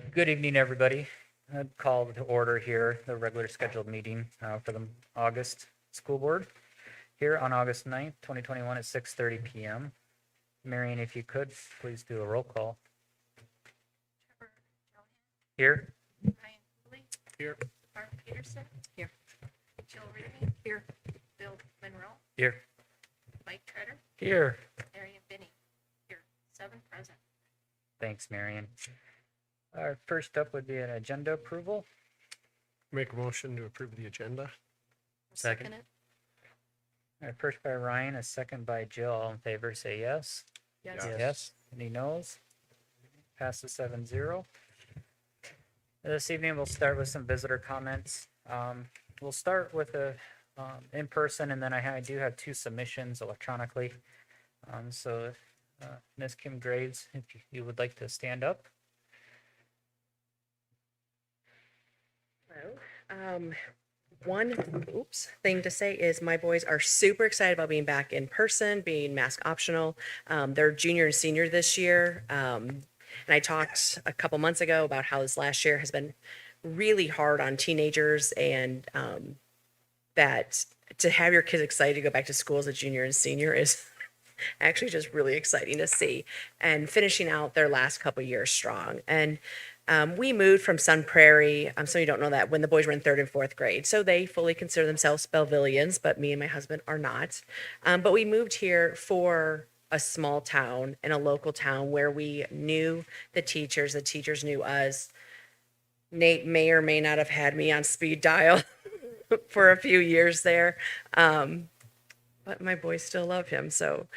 Good evening, everybody. I'd call to order here the regular scheduled meeting for the August school board here on August 9th, 2021 at 6:30 p.m. Marion, if you could, please do a roll call. Trevor Callahan, Here. Ryan Cooley, Here. Barb Peterson, Here. Jill Reed, here, Bill Monroe, Here. Mike Treader, Here. Marion Binney, here, 7 present. Thanks, Marion. Our first up would be an agenda approval. Make a motion to approve the agenda. Second. it. First by Ryan, a second by Jill. All in favor, say yes. Yes. Yes. Any noes? Passes 7-0. This evening, we'll start with some visitor comments. We'll start with a in person, and then I do have 2 submissions electronically. So, Ms. Kim Graves, if you would like to stand up. Hello. One thing to say is my boys are super excited about being back in person, being mask optional. They're junior and senior this year. And I talked a couple months ago about how this last year has been really hard on teenagers, and that to have your kids excited to go back to school as a junior and senior is actually just really exciting to see, and finishing out their last couple years strong. And we moved from Sun Prairie. Some of you don't know that, when the boys were in 3rd and 4th grade. So they fully consider themselves Bellevillians, but me and my husband are not. But we moved here for a small town and a local town where we knew the teachers knew us. Nate may or may not have had me on speed dial for a few years there. But my boys still love him. So,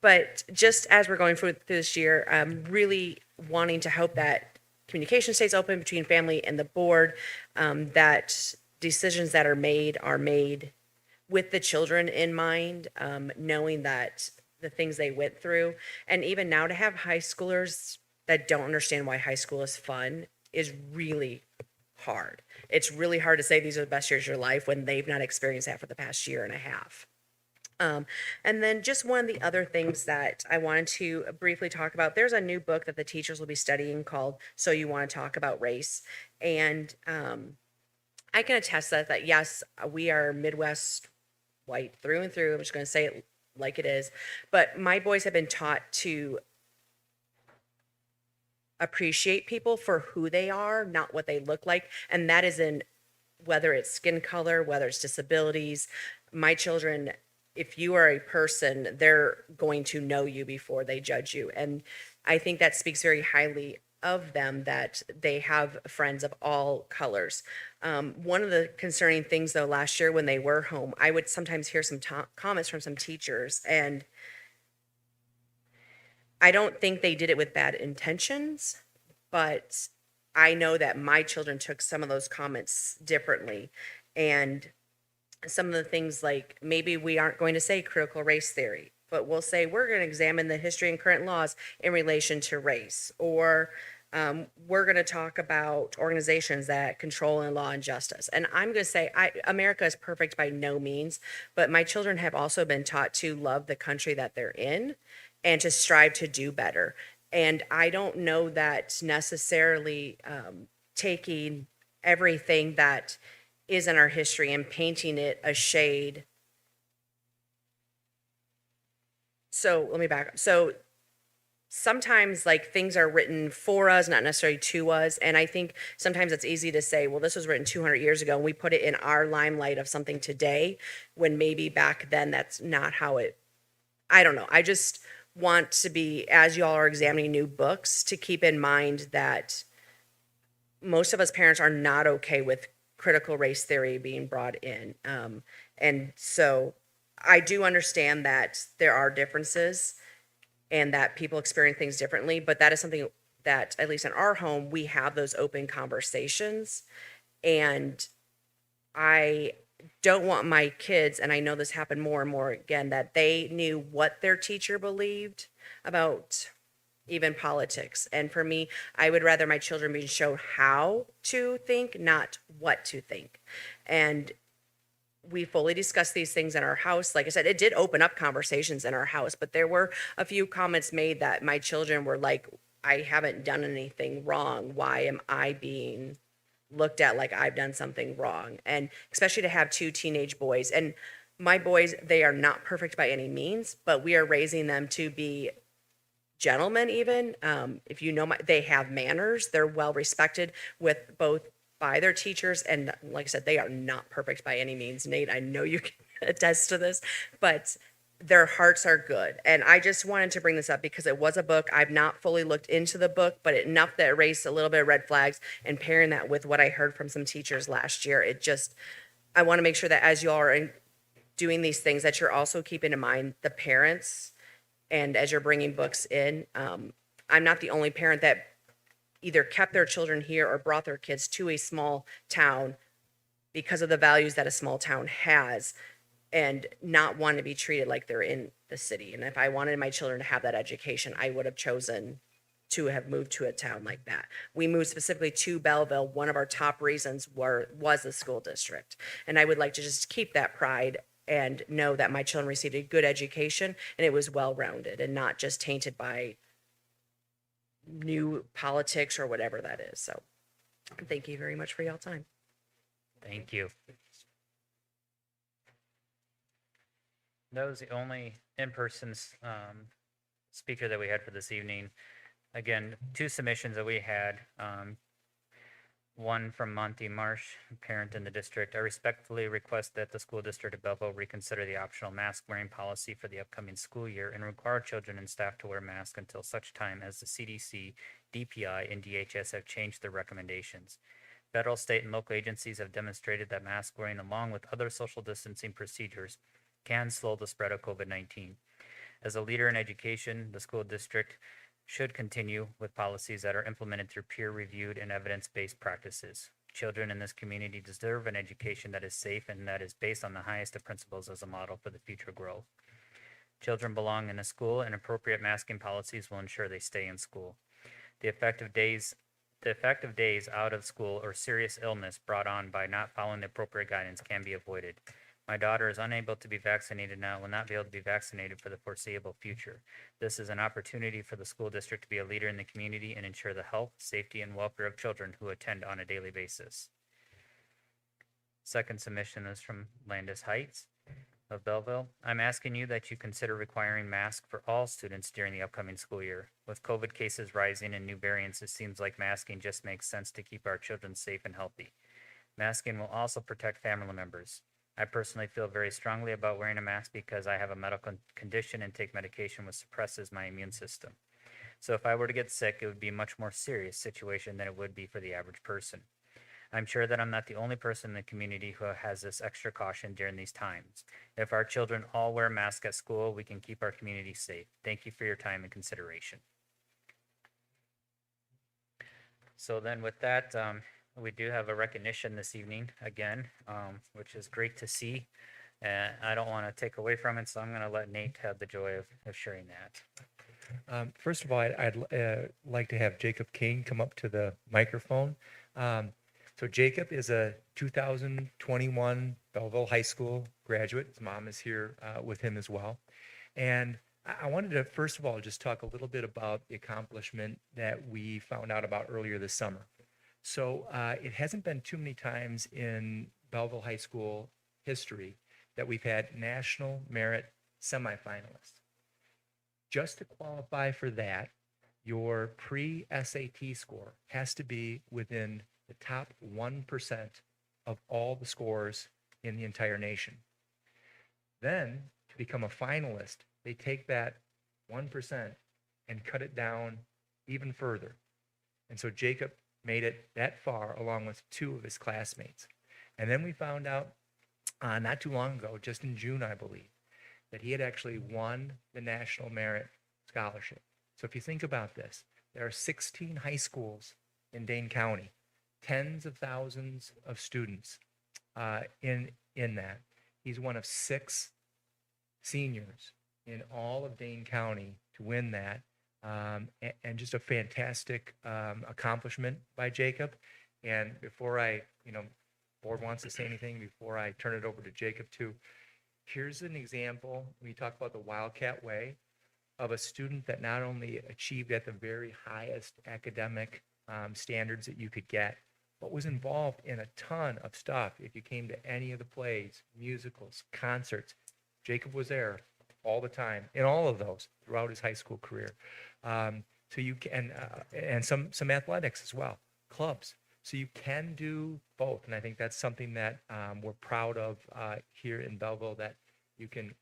but just as we're going through this year, I'm really wanting to hope that communication stays open between family and the board, that decisions that are made with the children in mind, knowing that the things they went through. And even now, to have high schoolers that don't understand why high school is fun is really hard. It's really hard to say these are the best years of your life when they've not experienced that for the past year and a half. And then just one of the other things that I wanted to briefly talk about, there's a new book that the teachers will be studying called So You Want to Talk About Race. And I can attest that yes, we are Midwest white through and through. I'm just going to say it like it is. But my boys have been taught to appreciate people for who they are, not what they look like. And that is in whether it's skin color, whether it's disabilities. My children, if you are a person, they're going to know you before they judge you. And I think that speaks very highly of them, that they have friends of all colors. One of the concerning things, though, last year when they were home, I would sometimes hear some comments from some teachers, and I don't think they did it with bad intentions, but I know that my children took some of those comments differently. And some of the things, like, maybe we aren't going to say critical race theory, but we'll say we're going to examine the history and current laws in relation to race, or we're going to talk about organizations that control in law and justice. And I'm going to say America is perfect by no means, but my children have also been taught to love the country that they're in and to strive to do better. And I don't know that necessarily taking everything that is in our history and painting it a shade. So let me back up. So sometimes, like, things are written for us, not necessarily to us. And I think sometimes it's easy to say, well, this was written 200 years ago, and we put it in our limelight of something today, when maybe back then that's not how it, I don't know. I just want to be, as y'all are examining new books, to keep in mind that most of us parents are not okay with critical race theory being brought in. And so I do understand that there are differences and that people experience things differently, but that is something that, at least in our home, we have those open conversations. And I don't want my kids, and I know this happened more and more again, that they knew what their teacher believed about even politics. And for me, I would rather my children be shown how to think, not what to think. And we fully discussed these things in our house. Like I said, it did open up conversations in our house, but there were a few comments made that my children were like, I haven't done anything wrong. Why am I being looked at like I've done something wrong? And especially to have two teenage boys. And my boys, they are not perfect by any means, but we are raising them to be gentlemen even. If you know, they have manners. They're well respected with both by their teachers. And like I said, they are not perfect by any means. Nate, I know you can attest to this, but their hearts are good. And I just wanted to bring this up because it was a book. I've not fully looked into the book, but enough that it raised a little bit of red flags, and pairing that with what I heard from some teachers last year, I want to make sure that as you all are doing these things, that you're also keeping in mind the parents. And as you're bringing books in, I'm not the only parent that either kept their children here or brought their kids to a small town because of the values that a small town has, and not want to be treated like they're in the city. And if I wanted my children to have that education, I would have chosen to have moved to a town like that. We moved specifically to Belleville. One of our top reasons was the school district. And I would like to just keep that pride and know that my children received a good education and it was well-rounded and not just tainted by new politics or whatever that is. So thank you very much for y'all time. Thank you. That was the only in-person speaker that we had for this evening. Again, 2 submissions that we had. One from Monty Marsh, parent in the district. I respectfully request that the school district of Belleville reconsider the optional mask wearing policy for the upcoming school year and require children and staff to wear masks until such time as the CDC, DPI, and DHS have changed their recommendations. Federal, state, and local agencies have demonstrated that mask wearing, along with other social distancing procedures, can slow the spread of COVID-19. As a leader in education, the school district should continue with policies that are implemented through peer-reviewed and evidence-based practices. Children in this community deserve an education that is safe and that is based on the highest of principles as a model for the future growth. Children belong in a school, and appropriate masking policies will ensure they stay in school. The effect of days out of school or serious illness brought on by not following the appropriate guidance can be avoided. My daughter is unable to be vaccinated now and will not be able to be vaccinated for the foreseeable future. This is an opportunity for the school district to be a leader in the community and ensure the health, safety, and welfare of children who attend on a daily basis. Second submission is from Landis Heights of Belleville. I'm asking you that you consider requiring masks for all students during the upcoming school year. With COVID cases rising and new variants, it seems like masking just makes sense to keep our children safe and healthy. Masking will also protect family members. I personally feel very strongly about wearing a mask because I have a medical condition and take medication which suppresses my immune system. So if I were to get sick, it would be a much more serious situation than it would be for the average person. I'm sure that I'm not the only person in the community who has this extra caution during these times. If our children all wear masks at school, we can keep our community safe. Thank you for your time and consideration. So then with that, we do have a recognition this evening again, which is great to see. And I don't want to take away from it, so I'm going to let Nate have the joy of sharing that. First of all, I'd like to have Jacob King come up to the microphone. So Jacob is a 2021 Belleville High School graduate. His mom is here with him as well. And I wanted to, first of all, just talk a little bit about the accomplishment that we found out about earlier this summer. So it hasn't been too many times in Belleville High School history that we've had national merit semifinalists. Just to qualify for that, your pre-SAT score has to be within the top 1% of all the scores in the entire nation. Then, to become a finalist, they take that 1% and cut it down even further. And so Jacob made it that far along with 2 of his classmates. And then we found out not too long ago, just in June, I believe, that he had actually won the National Merit Scholarship. So if you think about this, there are 16 high schools in Dane County, tens of thousands of students in that. He's one of 6 seniors in all of Dane County to win that. And just a fantastic accomplishment by Jacob. And before I, board wants to say anything, before I turn it over to Jacob too, here's an example. We talk about the Wildcat Way. of a student that not only achieved at the very highest academic standards that you could get, but was involved in a ton of stuff. If you came to any of the plays, musicals, concerts, Jacob was there all the time in all of those throughout his high school career. So you can, and some athletics as well, clubs. So you can do both, and I think that's something that we're proud of here in Belleville, that you can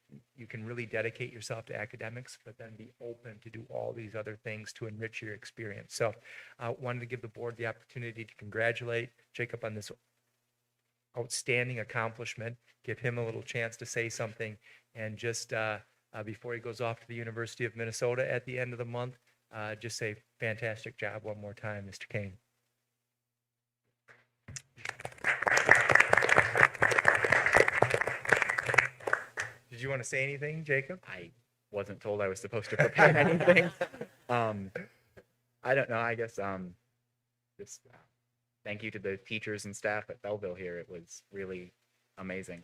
really dedicate yourself to academics, but then be open to do all these other things to enrich your experience. So wanted to give the board the opportunity to congratulate Jacob on this outstanding accomplishment, give him a little chance to say something, and just before he goes off to the University of Minnesota at the end of the month, just say fantastic job one more time, Mr. Kane. Did you want to say anything, Jacob? I wasn't told I was supposed to prepare anything. I don't know. I guess just thank you to the teachers and staff at Belleville here. It was really amazing.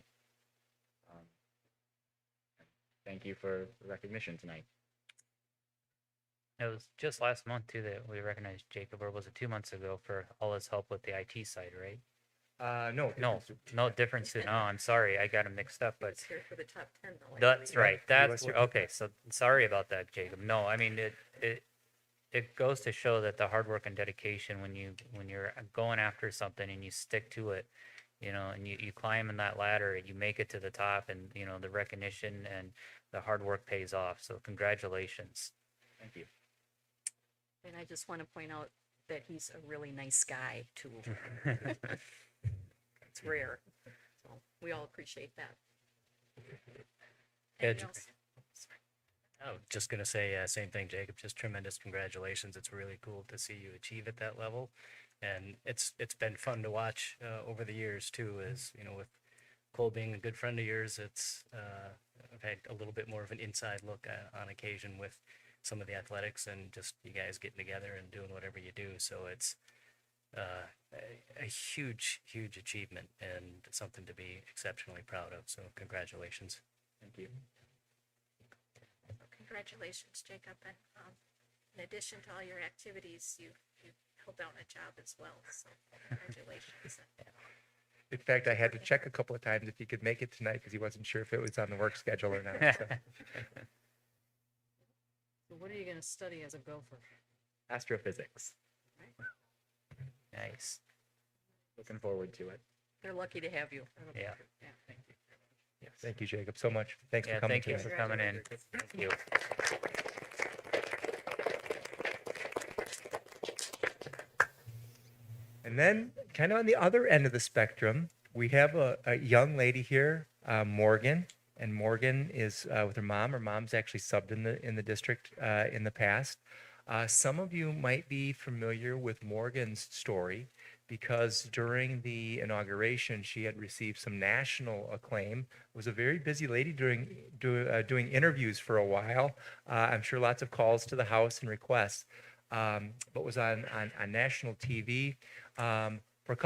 Thank you for the recognition tonight. It was just last month too that we recognized Jacob, or was it 2 months ago, for all his help with the IT side, right? No. No difference. No, I'm sorry, I got him mixed up, but It's here for the top 10 though. I that's believe. right. was That's here. okay. So sorry about that, Jacob. No, I mean it goes to show that the hard work and dedication when you're going after something and you stick to it, and you climb in that ladder and you make it to the top, and the recognition and the hard work pays off. So congratulations. Thank you. And I just want to point out that he's a really nice guy too. It's rare. So we all appreciate that. Anything else? Oh, just gonna say, same thing, Jacob. Just tremendous congratulations. It's really cool to see you achieve at that level, and it's been fun to watch over the years too. As with Cole being a good friend of yours, I've had a little bit more of an inside look on occasion with some of the athletics and just you guys getting together and doing whatever you do. So it's a huge achievement and something to be exceptionally proud of. So congratulations. Thank you. Congratulations, Jacob. And in addition to all your activities, you've held down a job as well. So congratulations. In fact, I had to check a couple of times if he could make it tonight because he wasn't sure if it was on the work schedule or not. So. So what are you going to study as a gopher? Astrophysics. Nice. Looking forward to it. They're lucky to have you. Yeah. Thank you. Yes. Thank you, Jacob, so much. Thanks Yeah, for coming thank you today. for coming in. Thank you. And then, kind of on the other end of the spectrum, we have a young lady here, Morgan. And Morgan is with her mom. Her mom's actually subbed in the district in the past. Some of you might be familiar with Morgan's story because during the inauguration, she had received some national acclaim. Was a very busy lady doing interviews for a while. I'm sure lots of calls to the house and requests, but was on national TV for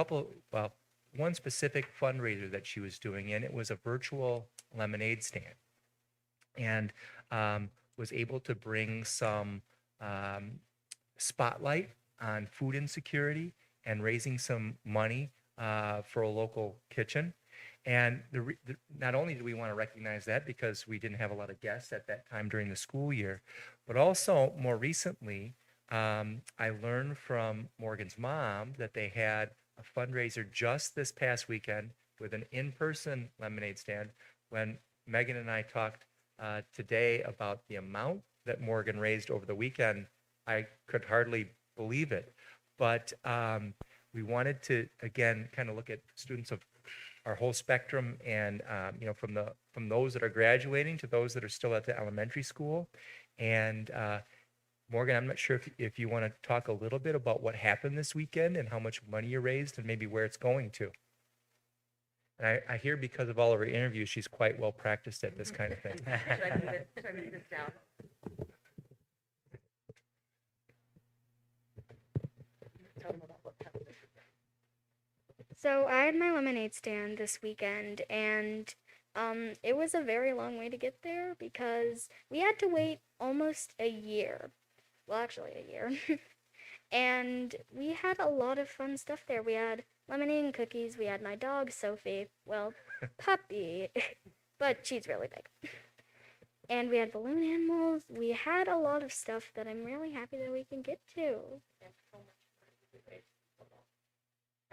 one specific fundraiser that she was doing, and it was a virtual lemonade stand, and was able to bring some spotlight on food insecurity and raising some money for a local kitchen. And not only do we want to recognize that because we didn't have a lot of guests at that time during the school year, but also more recently, I learned from Morgan's mom that they had a fundraiser just this past weekend with an in-person lemonade stand. When Megan and I talked today about the amount that Morgan raised over the weekend, I could hardly believe it. But we wanted to, again, kind of look at students of our whole spectrum and, from those that are graduating to those that are still at the elementary school. And Morgan, I'm not sure if you want to talk a little bit about what happened this weekend and how much money you raised and maybe where it's going to. And I hear because of all of her interviews, she's quite well practiced at this kind of thing. Should I move this down? Tell them about what happened. So I had my lemonade stand this weekend, and it was a very long way to get there because we had to wait almost a year. Well, actually, a year. And we had a lot of fun stuff there. We had lemonade and cookies. We had my dog, Sophie. Well, puppy, but she's really big. And we had balloon animals. We had a lot of stuff that I'm really happy that we can get to.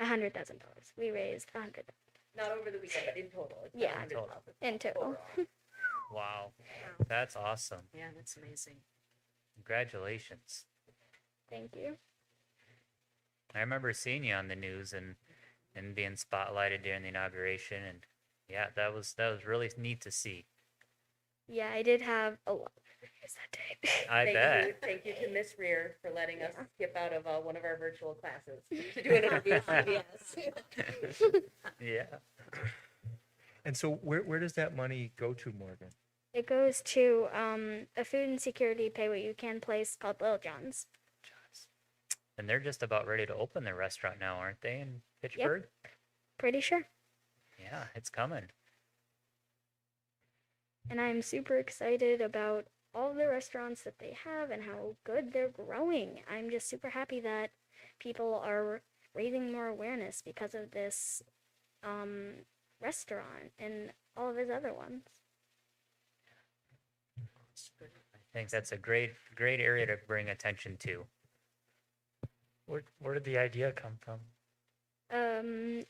$100,000. We raised $100,000 Not over the weekend, but in total. It's Yeah. 100,000 in total. Wow, Wow. that's awesome. Yeah, that's amazing. Congratulations. Thank you. I remember seeing you on the news and being spotlighted during the inauguration, and yeah, that was really neat to see. Yeah, I did have a lot of memories that day. I Thank bet. you, thank you to Miss Rear for letting us skip out of one of our virtual classes to do an interview with CBS. Yeah. And so where does that money go to, Morgan? It goes to a food and security pay what you can place called Little John's. And they're just about ready to open their restaurant now, aren't they, in Pittsburgh? Pretty sure. Yeah, it's coming. And I'm super excited about all the restaurants that they have and how good they're growing. I'm just super happy that people are raising more awareness because of this restaurant and all of his other ones. I think that's a great area to bring attention to. Where did the idea come from?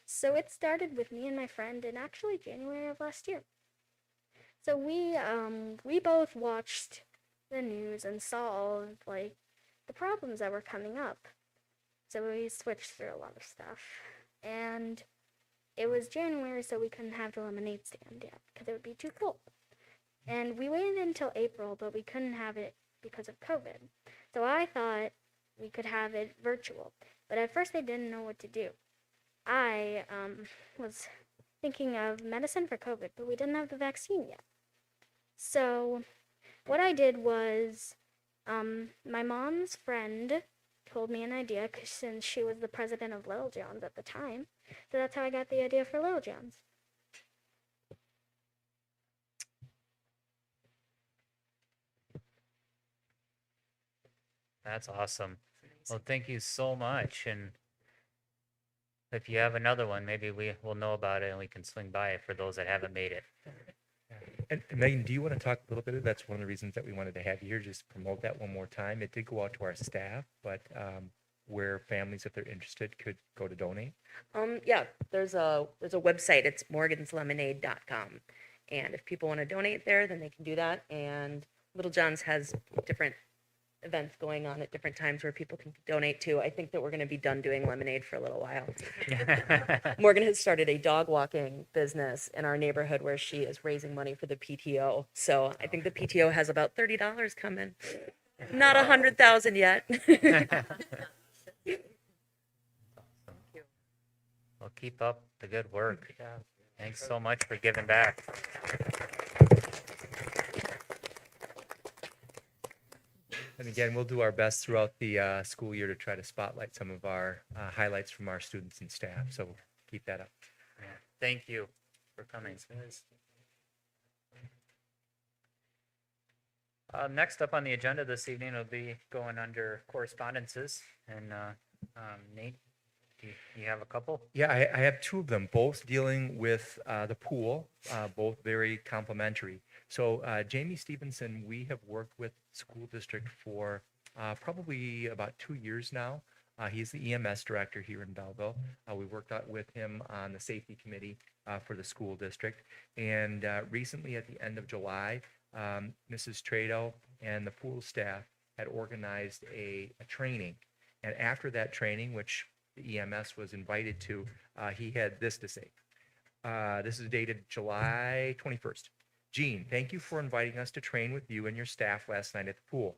So it started with me and my friend in actually January of last year. So we both watched the news and saw all of like the problems that were coming up. So we switched through a lot of stuff. And it was January, so we couldn't have the lemonade stand yet because it would be too cold. And we waited until April, but we couldn't have it because of COVID. So I thought we could have it virtual. But at first I didn't know what to do. I was thinking of medicine for COVID, but we didn't have the vaccine yet. So what I did was my mom's friend told me an idea since she was the president of Little John's at the time. So that's how I got the idea for Little John's. That's awesome. Well, thank you so much. And if you have another one, maybe we'll know about it and we can swing by it for those that haven't made it. And Megan, do you want to talk a little bit? That's one of the reasons that we wanted to have you here, just promote that one more time. It did go out to our staff, but where families, if they're interested, could go to donate. Yeah, there's a website. It's morganslemonade.com. And if people want to donate there, then they can do that. And Little John's has different events going on at different times where people can donate to. I think that we're going to be done doing lemonade for a little while. Morgan has started a dog walking business in our neighborhood where she is raising money for the PTO. So I think the PTO has about $30 coming. Not 100,000 yet. Well, keep up the good work. Thanks so much for giving back. And again, we'll do our best throughout the school year to try to spotlight some of our highlights from our students and staff. So keep that up. Thank you for coming. Next up on the agenda this evening will be going under correspondences. And Nate, do you have a couple? Yeah, I have two of them, both dealing with the pool, both very complimentary. So Jamie Stevenson, we have worked with school district for probably about 2 years now. He's the EMS director here in Belleville. We worked out with him on the safety committee for the school district. And recently at the end of July, Mrs. Trado and the pool staff had organized a training. And after that training, which the EMS was invited to, he had this to say. This is dated July 21st. Gene, thank you for inviting us to train with you and your staff last night at the pool.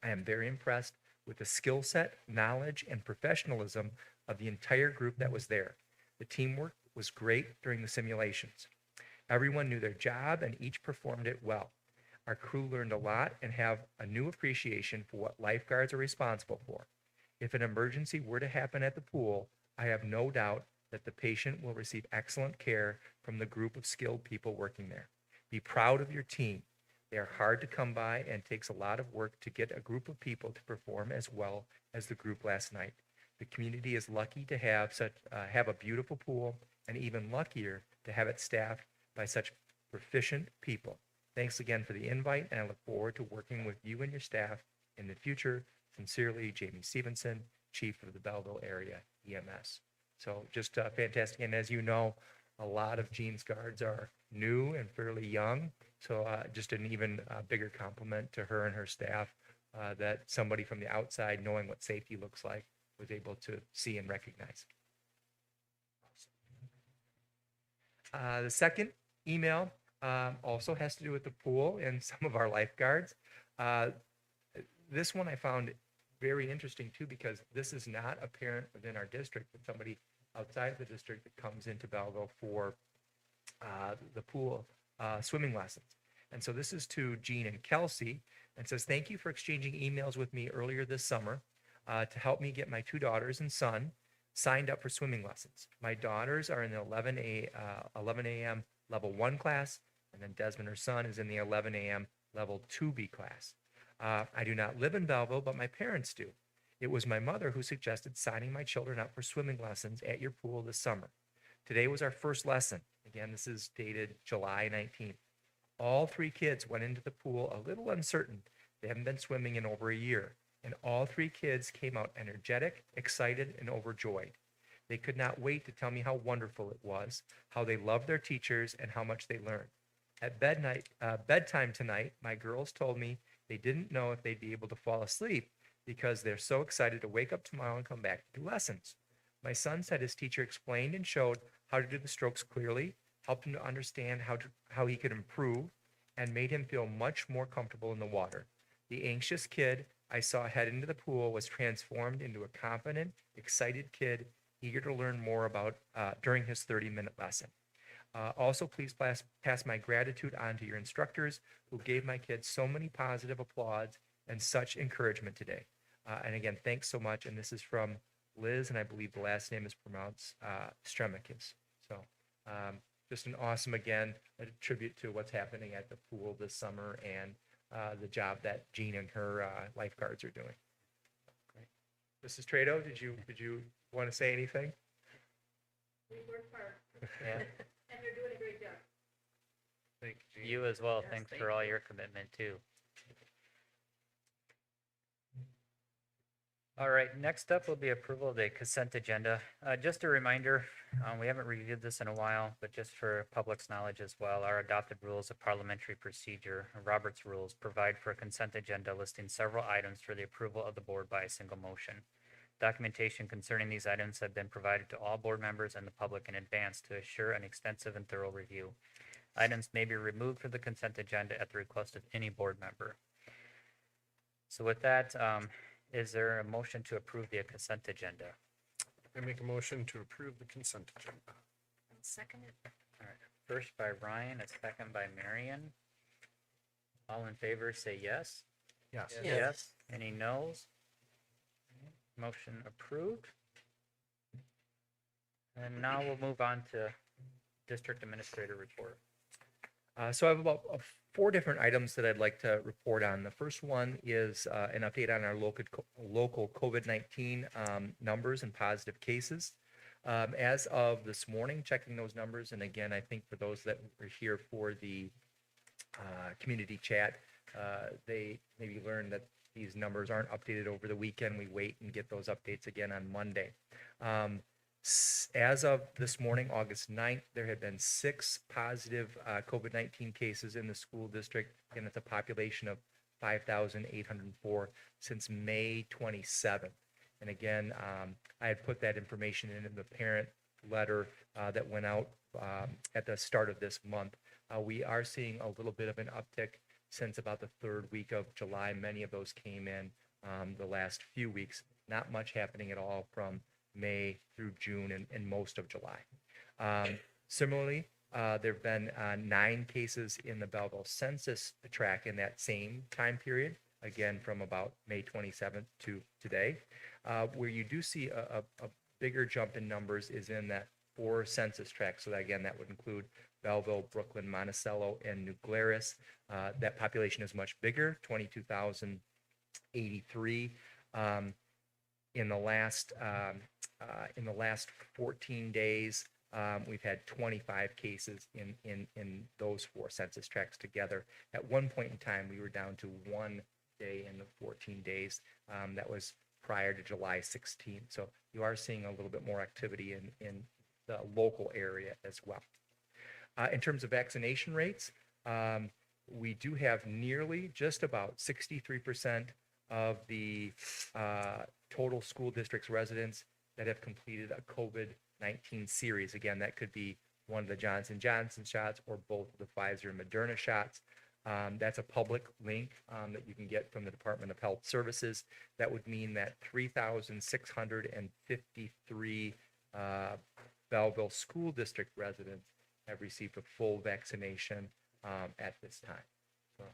I am very impressed with the skill set, knowledge, and professionalism of the entire group that was there. The teamwork was great during the simulations. Everyone knew their job and each performed it well. Our crew learned a lot and have a new appreciation for what lifeguards are responsible for. If an emergency were to happen at the pool, I have no doubt that the patient will receive excellent care from the group of skilled people working there. Be proud of your team. They are hard to come by and takes a lot of work to get a group of people to perform as well as the group last night. The community is lucky to have have a beautiful pool, and even luckier to have it staffed by such proficient people. Thanks again for the invite, and I look forward to working with you and your staff in the future. Sincerely, Jamie Stevenson, Chief of the Belleville Area EMS. So just fantastic. And as you know, a lot of Jean's guards are new and fairly young. So just an even bigger compliment to her and her staff that somebody from the outside, knowing what safety looks like, was able to see and recognize. The second email also has to do with the pool and some of our lifeguards. This one I found very interesting too, because this is not a parent within our district, but somebody outside the district that comes into Belleville for the pool swimming lessons. And so this is to Jean and Kelsey, and says, thank you for exchanging emails with me earlier this summer to help me get my 2 daughters and son signed up for swimming lessons. My daughters are in the 11 a.m. level 1 class, and then Desmond, her son, is in the 11 a.m. level 2B class. I do not live in Belleville, but my parents do. It was my mother who suggested signing my children up for swimming lessons at your pool this summer. Today was our first lesson. Again, this is dated July 19th. All 3 kids went into the pool a little uncertain. They haven't been swimming in over a year, and all 3 kids came out energetic, excited, and overjoyed. They could not wait to tell me how wonderful it was, how they loved their teachers, and how much they learned. At bedtime tonight, my girls told me they didn't know if they'd be able to fall asleep because they're so excited to wake up tomorrow and come back to do lessons. My son said his teacher explained and showed how to do the strokes clearly, helped him to understand how he could improve, and made him feel much more comfortable in the water. The anxious kid I saw head into the pool was transformed into a confident, excited kid, eager to learn more about during his 30-minute lesson. Also, please pass my gratitude on to your instructors who gave my kids so many positive applause and such encouragement today. And again, thanks so much. And this is from Liz, and I believe the last name is pronounced Stremikis. So just an awesome, again, a tribute to what's happening at the pool this summer and the job that Jean and her lifeguards are doing. Great. Mrs. Trado, did you want to say anything? We work hard, Yeah. and you're doing a great job. Thank you, Jean. You as well. Yes, Thanks thank for all you. your commitment too. All right, next up will be approval of the consent agenda. Just a reminder, we haven't reviewed this in a while, but just for public's knowledge as well, our adopted rules of parliamentary procedure, Robert's rules, provide for a consent agenda listing several items for the approval of the board by a single motion. Documentation concerning these items have been provided to all board members and the public in advance to assure an extensive and thorough review. Items may be removed from the consent agenda at the request of any board member. So with that, is there a motion to approve the consent agenda? I make a motion to approve the consent agenda. I'll second it. All right, first by Ryan, a second by Marion. All in favor, say yes. Yes. Yes. Any noes? Motion approved. And now we'll move on to district administrator report. So I have about 4 different items that I'd like to report on. The first one is an update on our local COVID-19 numbers and positive cases. As of this morning, checking those numbers, and again, I think for those that were here for the community chat, they maybe learned that these numbers aren't updated over the weekend. We wait and get those updates again on Monday. As of this morning, August 9th, there had been 6 positive COVID-19 cases in the school district, and it's a population of 5,804 since May 27th. And again, I had put that information in the parent letter that went out at the start of this month. We are seeing a little bit of an uptick since about the 3rd week of July. Many of those came in the last few weeks. Not much happening at all from May through June and most of July. Similarly, there have been 9 cases in the Belleville census tract in that same time period, again from about May 27th to today. Where you do see a bigger jump in numbers is in that 4 census tract. So that, again, that would include Belleville, Brooklyn, Monticello, and New Glarus. That population is much bigger, 22,083. In the last 14 days, we've had 25 cases in those 4 census tracts together. At one point in time, we were down to 1 day in the 14 days. That was prior to July 16th. So you are seeing a little bit more activity in the local area as well. In terms of vaccination rates, we do have nearly just about 63% of the total school district's residents that have completed a COVID-19 series. Again, that could be one of the Johnson & Johnson shots or both of the Pfizer and Moderna shots. That's a public link that you can get from the Department of Health Services. That would mean that 3,653 Belleville School District residents have received a full vaccination at this time. So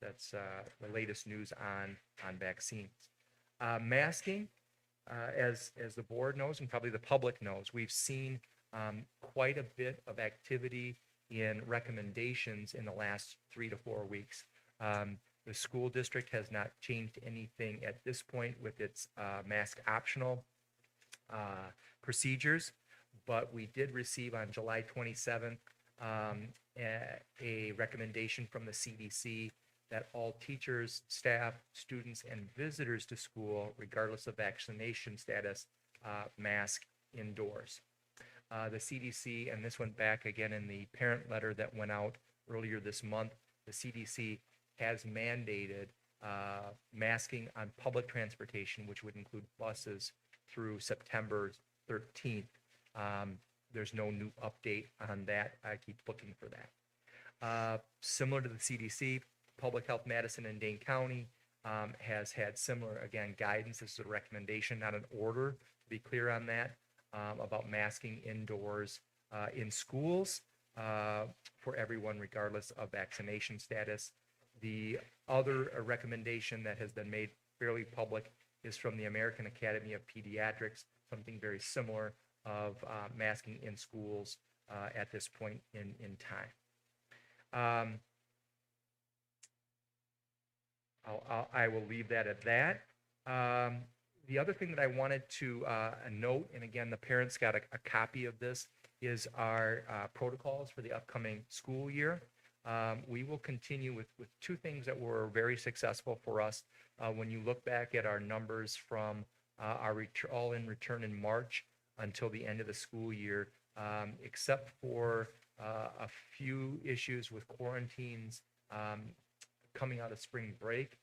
that's the latest news on vaccines. Masking, as the board knows and probably the public knows, we've seen quite a bit of activity in recommendations in the last 3 to 4 weeks. The school district has not changed anything at this point with its mask optional procedures, but we did receive on July 27th a recommendation from the CDC that all teachers, staff, students, and visitors to school, regardless of vaccination status, mask indoors. The CDC, and this went back again in the parent letter that went out earlier this month, the CDC has mandated masking on public transportation, which would include buses, through September 13th. There's no new update on that. I keep looking for that. Similar to the CDC, Public Health Madison and Dane County has had similar, again, guidance. This is a recommendation, not an order, to be clear on that, about masking indoors in schools for everyone, regardless of vaccination status. The other recommendation that has been made fairly public is from the American Academy of Pediatrics, something very similar of masking in schools at this point in time. I will leave that at that. The other thing that I wanted to note, and again, the parents got a copy of this, is our protocols for the upcoming school year. We will continue with 2 things that were very successful for us. When you look back at our numbers from our all-in return in March until the end of the school year, except for a few issues with quarantines coming out of spring break,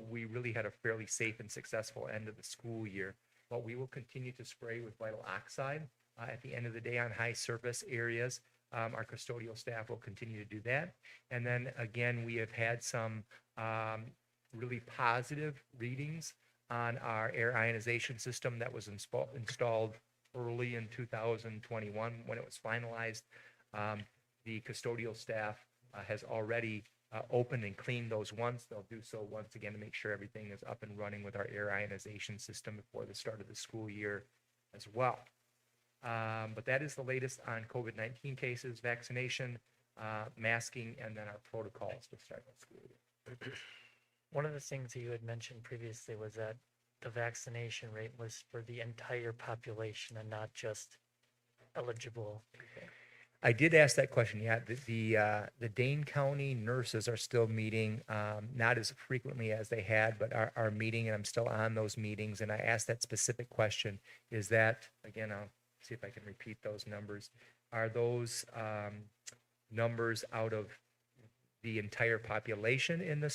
we really had a fairly safe and successful end of the school year. But we will continue to spray with vital oxide at the end of the day on high surface areas. Our custodial staff will continue to do that. And then again, we have had some really positive readings on our air ionization system that was installed early in 2021 when it was finalized. The custodial staff has already opened and cleaned those once. They'll do so once again to make sure everything is up and running with our air ionization system before the start of the school year as well. But that is the latest on COVID-19 cases, vaccination, masking, and then our protocols to start the school year. One of the things that you had mentioned previously was that the vaccination rate was for the entire population and not just eligible people. I did ask that question. Yeah, the Dane County nurses are still meeting, not as frequently as they had, but are meeting, and I'm still on those meetings. And I asked that specific question: is that, again, I'll see if I can repeat those numbers. Are those numbers out of the entire population in the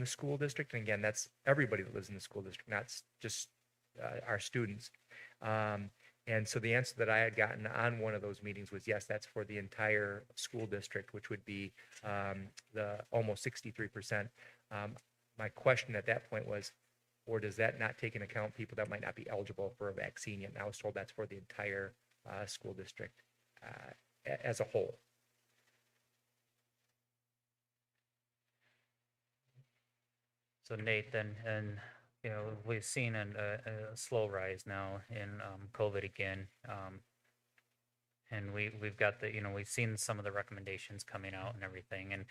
school district? And again, that's everybody that lives in the school district, not just our students. And so the answer that I had gotten on one of those meetings was yes, that's for the entire school district, which would be the almost 63%. My question at that point was, or does that not take into account people that might not be eligible for a vaccine yet? And I was told that's for the entire school district as a whole. So Nathan, and you know, we've seen a slow rise now in COVID again. and we've got the, we've seen some of the recommendations coming out and everything, and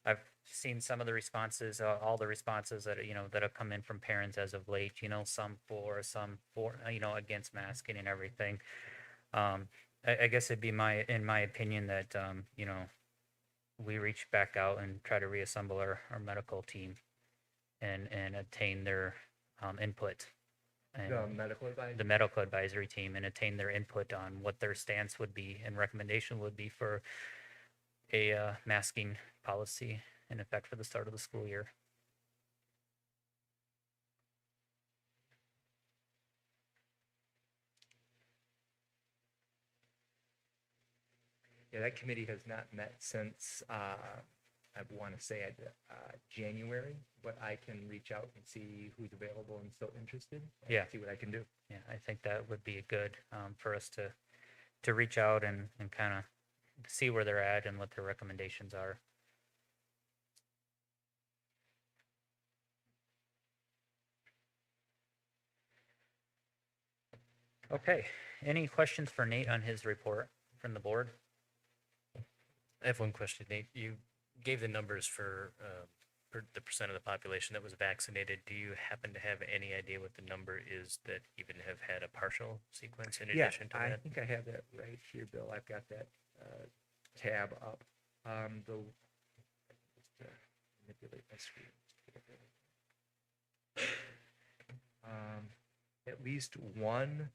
I've seen some of the responses, all the responses that, that have come in from parents as of late, some for, against masking and everything. I guess it'd be in my opinion that, we reach back out and try to reassemble our medical team and obtain their input. The And medical advice. the medical advisory team and attain their input on what their stance would be and recommendation would be for a masking policy in effect for the start of the school year. Yeah, that committee has not met since, I want to say January, but I can reach out and see who's available and still interested. And Yeah. see what I can do. Yeah, I think that would be good for us to reach out and kind of see where they're at and what their recommendations are. Okay, any questions for Nate on his report from the board? I have one question, Nate. You gave the numbers for the percent of the population that was vaccinated. Do you happen to have any idea what the number is that even have had a partial sequence in Yeah, addition to I that? think I have that right here, Bill. I've got that tab up. Just manipulate my screen. At least one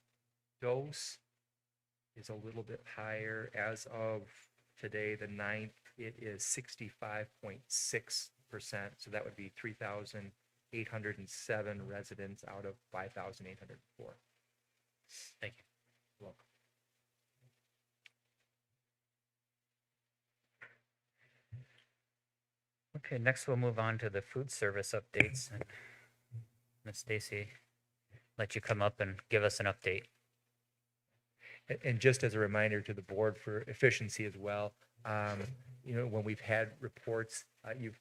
dose is a little bit higher. As of today, the 9th, it is 65.6%. So that would be 3,807 residents out of 5,804. Thank you. You're welcome. Okay, next we'll move on to the food service updates. And Ms. Stacy, let you come up and give us an update. And just as a reminder to the board for efficiency as well, when we've had reports, you've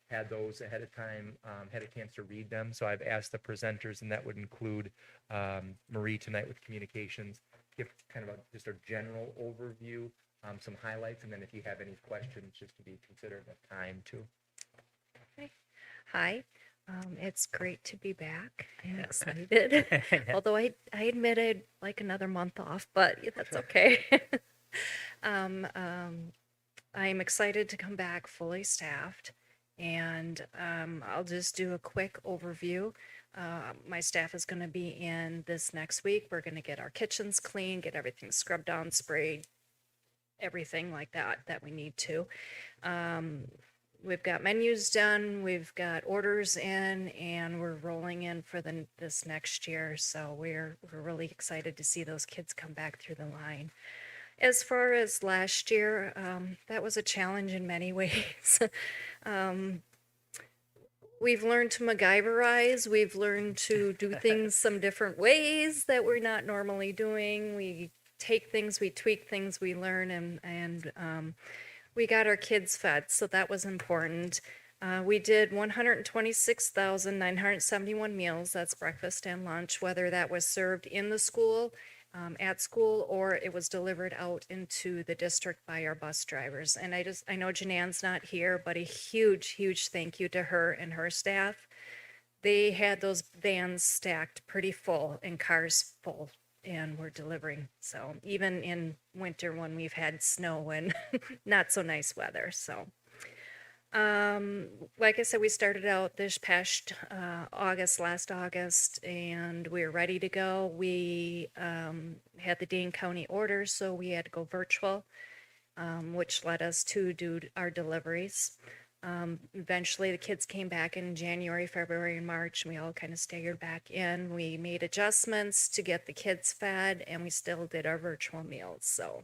had those ahead of time, had a chance to read them. So I've asked the presenters, and that would include Marie tonight with communications, give kind of just a general overview, some highlights, and then if you have any questions, just to be considerate of time too. Hi, it's great to be back. I'm excited. Although I admit I'd like another month off, but that's okay. I'm excited to come back fully staffed, and I'll just do a quick overview. My staff is going to be in this next week. We're going to get our kitchens clean, get everything scrubbed down, sprayed, everything like that we need to. We've got menus done, we've got orders in, and we're rolling in for this next year. So we're really excited to see those kids come back through the line. As far as last year, that was a challenge in many ways. We've learned to MacGyverize. We've learned to do things some different ways that we're not normally doing. We take things, we tweak things, we learn, and we got our kids fed, so that was important. We did 126,971 meals. That's breakfast and lunch, whether that was served in the school, at school, or it was delivered out into the district by our bus drivers. And I know Janan's not here, but a huge thank you to her and her staff. They had those vans stacked pretty full and cars full, and we're delivering. So even in winter when we've had snow and not so nice weather. So like I said, we started out this past last August, and we're ready to go. We had the Dane County order, so we had to go virtual, which led us to do our deliveries. Eventually the kids came back in January, February, and March, and we all kind of staggered back in. We made adjustments to get the kids fed, and we still did our virtual meals. So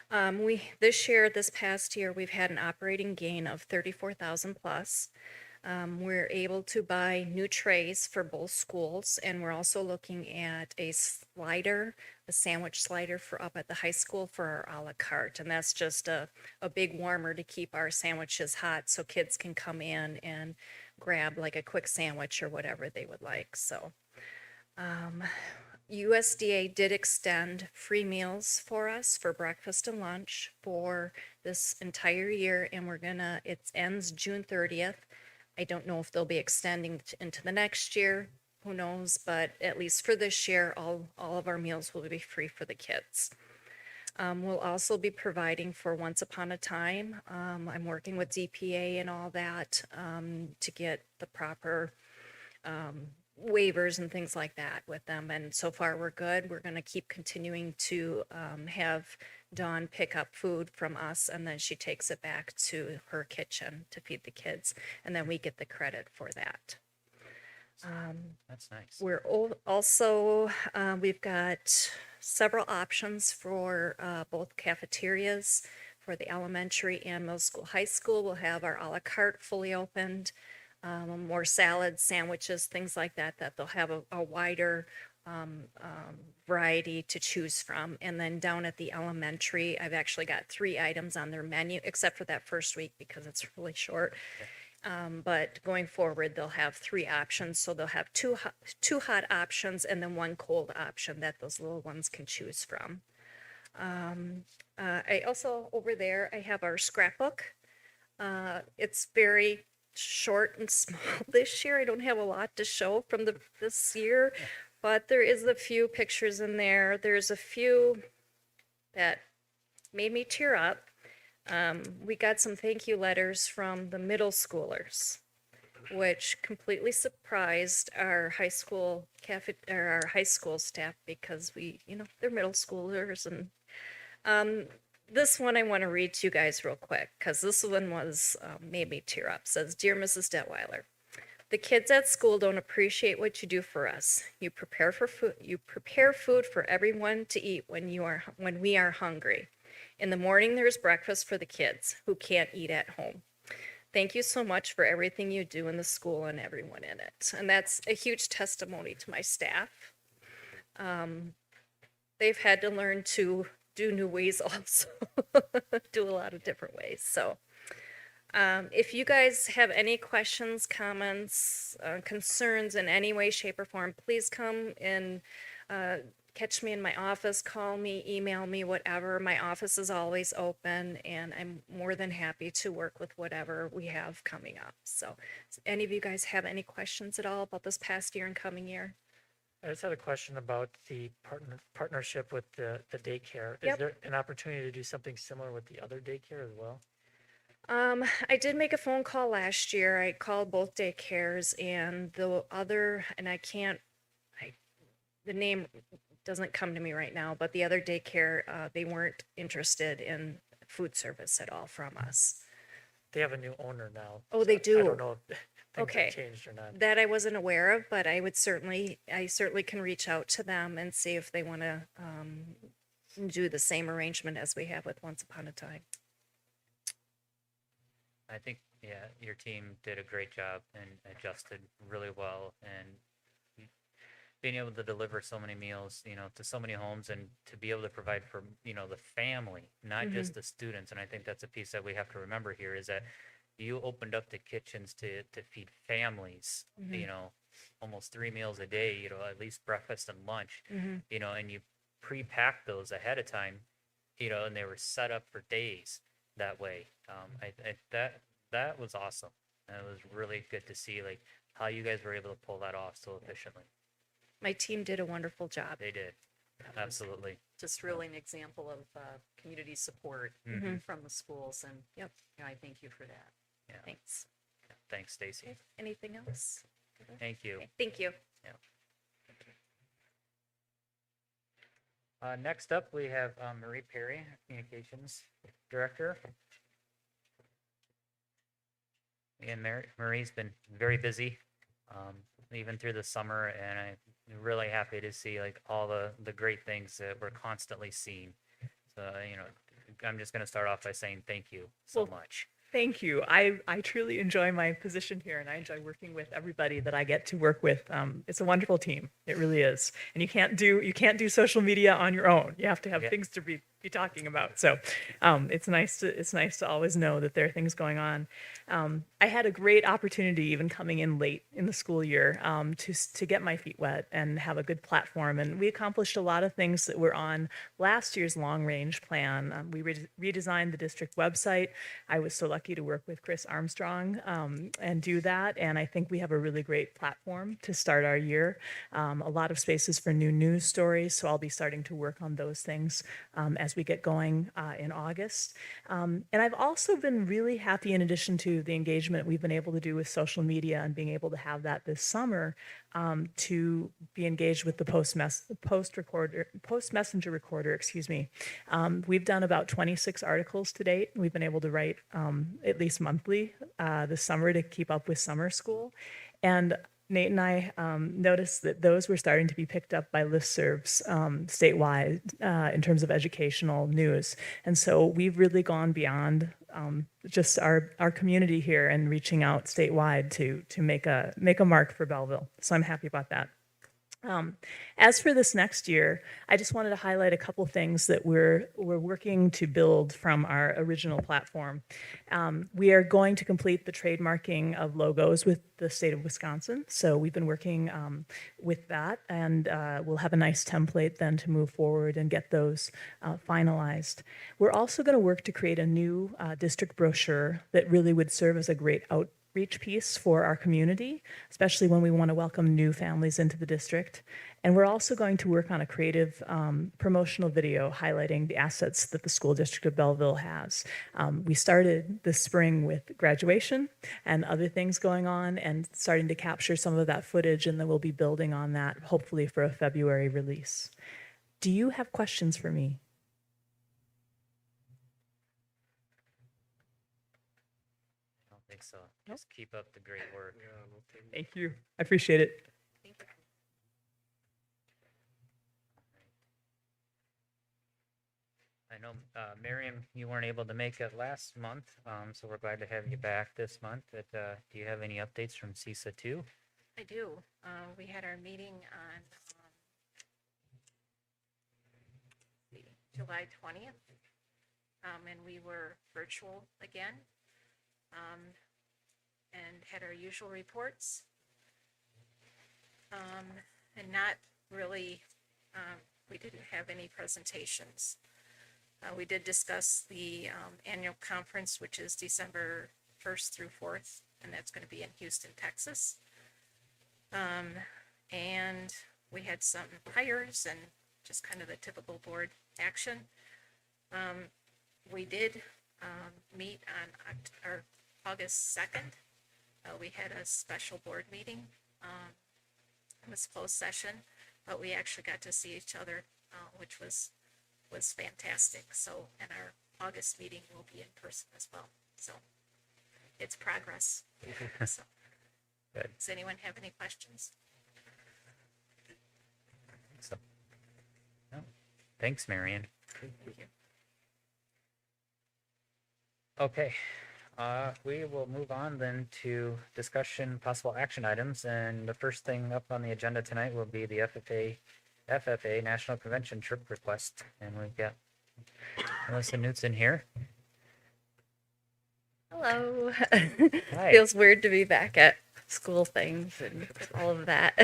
this past year, we've had an operating gain of 34,000 plus. We're able to buy new trays for both schools, and we're also looking at a sandwich slider for up at the high school for our a la carte. And that's just a big warmer to keep our sandwiches hot so kids can come in and grab like a quick sandwich or whatever they would like. So USDA did extend free meals for us for breakfast and lunch for this entire year, and it ends June 30th. I don't know if they'll be extending into the next year, who knows, but at least for this year, all of our meals will be free for the kids. We'll also be providing for Once Upon a Time. I'm working with DPA and all that to get the proper waivers and things like that with them. And so far we're good. We're going to keep continuing to have Dawn pick up food from us, and then she takes it back to her kitchen to feed the kids. And then we get the credit for that. That's nice. We're also, we've got several options for both cafeterias for the elementary and middle school, high school. We'll have our a la carte fully opened, more salads, sandwiches, things like that, that they'll have a wider variety to choose from. And then down at the elementary, I've actually got 3 items on their menu, except for that first week because it's really short. But going forward, they'll have 3 options. So they'll have two hot options and then 1 cold option that those little ones can choose from. I also, over there, I have our scrapbook. It's very short and small this year. I don't have a lot to show from this year, but there is a few pictures in there. There's a few that made me tear up. We got some thank you letters from the middle schoolers, which completely surprised our high school our high school staff because they're middle schoolers. And this one I want to read to you guys real quick because this one was made me tear up. It says, "Dear Mrs. Detweiler, the kids at school don't appreciate what you do for us. You prepare food for everyone to eat when we are hungry. In the morning, there's breakfast for the kids who can't eat at home. Thank you so much for everything you do in the school and everyone in it." And that's a huge testimony to my staff. They've had to learn to do new ways also, do a lot of different ways. So if you guys have any questions, comments, concerns in any way, shape, or form, please come and catch me in my office, call me, email me, whatever. My office is always open, and I'm more than happy to work with whatever we have coming up. So, does any of you guys have any questions at all about this past year and coming year? I just had a question about the partnership with the daycare. Is Yep. there an opportunity to do something similar with the other daycare as well? I did make a phone call last year. I called both daycares, and the name doesn't come to me right now, but the other daycare, they weren't interested in food service at all from us. They have a new owner now. Oh, they I do? don't know if things Okay. have changed or not. That I wasn't aware of, but I certainly can reach out to them and see if they want to do the same arrangement as we have with Once Upon a Time. I think, yeah, your team did a great job and adjusted really well, and being able to deliver so many meals, to so many homes, and to be able to provide for, the family, not just the students. And I think that's a piece that we have to remember here is that you opened up the kitchens to feed families, almost 3 meals a day, at least breakfast and lunch, and you pre-packed those ahead of time, and they were set up for days that way. That was awesome. And it was really good to see like how you guys were able to pull that off so efficiently. My team did a wonderful job. They did. Absolutely. Just really an example of community support from the schools, and Yep. I thank you for that. Yeah. Thanks. Thanks, Stacy. Okay. Anything else? Thank you. Okay, thank you. Next up, we have Marie Perry, Communications Director. And Marie's been very busy, even through the summer, and I'm really happy to see like all the great things that we're constantly seeing. So, I'm just going to start off by saying thank you so much. Thank you. I truly enjoy my position here, and I enjoy working with everybody that I get to work with. It's a wonderful team. It really is. And you can't do social media on your own. You have to have things to be be talking about. So it's nice to always know that there are things going on. I had a great opportunity, even coming in late in the school year, to get my feet wet and have a good platform. And we accomplished a lot of things that were on last year's long range plan. We redesigned the district website. I was so lucky to work with Chris Armstrong and do that. And I think we have a really great platform to start our year. A lot of spaces for new news stories. So I'll be starting to work on those things as we get going in August. And I've also been really happy, in addition to the engagement we've been able to do with social media and being able to have that this summer, to be engaged with the post messenger recorder, excuse me. We've done about 26 articles to date. We've been able to write at least monthly this summer to keep up with summer school. And Nate and I noticed that those were starting to be picked up by listservs statewide in terms of educational news. And so we've really gone beyond just our community here and reaching out statewide to make a mark for Belleville. So I'm happy about that. As for this next year, I just wanted to highlight a couple things that we're working to build from our original platform. We are going to complete the trademarking of logos with the state of Wisconsin. So we've been working with that, and we'll have a nice template then to move forward and get those finalized. We're also going to work to create a new district brochure that really would serve as a great outreach piece for our community, especially when we want to welcome new families into the district. And we're also going to work on a creative promotional video highlighting the assets that the school district of Belleville has. We started this spring with graduation and other things going on and starting to capture some of that footage, and then we'll be building on that, hopefully for a February release. Do you have questions for me? I don't think so. Just keep up the great work. Yeah, no problem. Thank you. I appreciate it. Thank you. I know, Miriam, you weren't able to make it last month, so we're glad to have you back this month. Do you have any updates from CISA 2? I do. We had our meeting on July 20th, and we were virtual again, and had our usual reports, and not really, we didn't have any presentations. We did discuss the annual conference, which is December 1st through 4th, and that's going to be in Houston, Texas. And we had some hires and just kind of the typical board action. We did meet on our August 2nd. We had a special board meeting. It was closed session, but we actually got to see each other, which was fantastic. So, and our August meeting will be in person as well. So it's progress. So, Good. does anyone have any questions? So, no. Thanks, Marion. Thank you. Okay, we will move on then to discussion possible action items, and the first thing up on the agenda tonight will be the FFA National Convention trip request, and we've got Melissa Knutson here. Hello. Hi. Feels weird to be back at school things and all of that.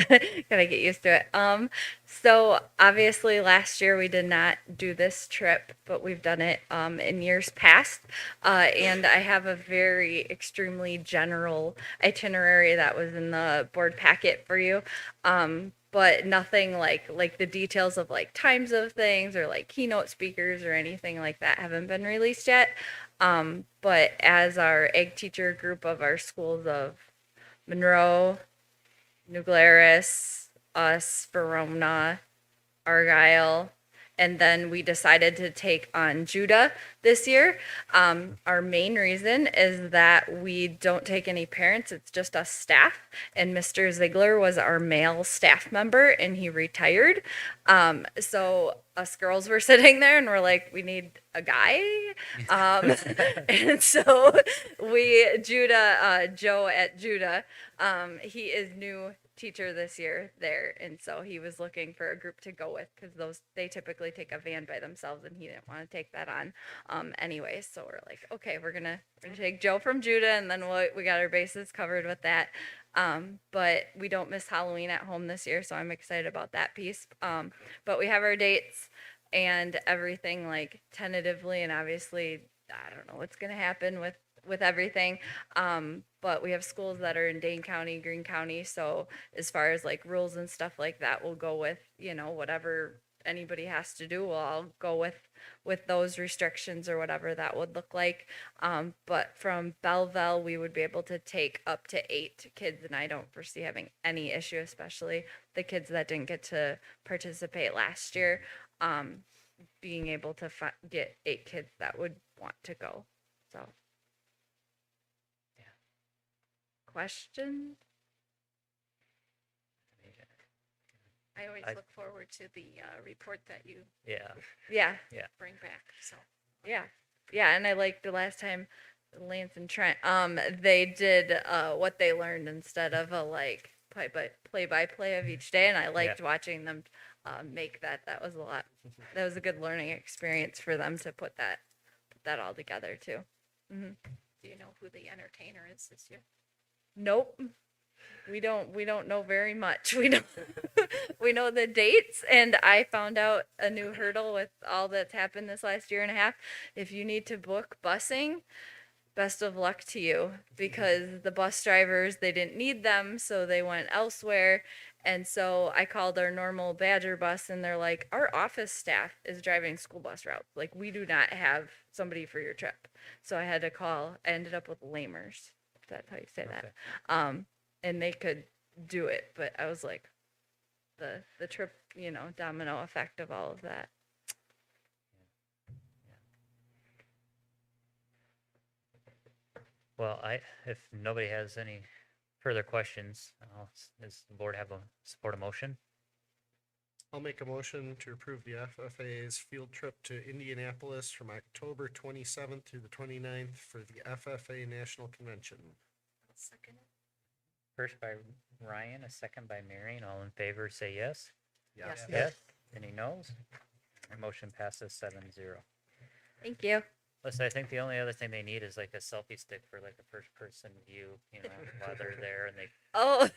Gotta get used to it. So obviously last year we did not do this trip, but we've done it in years past. And I have a very extremely general itinerary that was in the board packet for you. But nothing like the details of like times of things or like keynote speakers or anything like that haven't been released yet. But as our ag teacher group of our schools of Monroe, New Glarus, us, Verona, Argyle, and then we decided to take on Judah this year. Our main reason is that we don't take any parents, it's just us staff. And Mr. Ziegler was our male staff member and he retired. So us girls were sitting there and we're like, we need a guy. And so Joe at Judah, he is new teacher this year there, and so he was looking for a group to go with because they typically take a van by themselves, and he didn't want to take that on anyway. So we're like, okay, we're gonna take Joe from Judah, and then we got our bases covered with that. But we don't miss Halloween at home this year, so I'm excited about that piece. But we have our dates and everything like tentatively, and obviously I don't know what's gonna happen with everything. But we have schools that are in Dane County, Greene County. So as far as like rules and stuff like that, we'll go with, whatever anybody has to do. We'll all go with those restrictions or whatever that would look like. But from Belleville, we would be able to take up to 8 kids, and I don't foresee having any issue, especially the kids that didn't get to participate last year, being able to get 8 kids that would want to go. So. Question? I always I- look forward to the report that you Yeah. Yeah, bring back, so. yeah, and I liked the last time Lance and Trent, they did what they learned instead of a like play by play of each day, and I liked watching them make that. That was a good learning experience for them to put that all together too. Do you know who the entertainer is this year? Nope. We don't know very much. We know the dates, and I found out a new hurdle with all that's happened this last year and a half. If you need to book busing, best of luck to you, because the bus drivers, they didn't need them, so they went elsewhere. And so I called our normal Badger bus, and they're like, our office staff is driving school bus routes. Like, we do not have somebody for your trip. So I had to call. I ended up with Lamers, if that's how you say that. And they could do it, but I was like, the trip, domino effect of all of that. Well, if nobody has any further questions, does the board support a motion? I'll make a motion to approve the FFA's field trip to Indianapolis from October 27th through the 29th for the FFA National Convention. I'll second it. First by Ryan, a second by Marion. All in favor, say yes. Yes. Yes. Any noes? Our motion passes 7-0. Thank you. Listen, I think the only other thing they need is like a selfie stick for like a first person view, while they're there, and they, Oh,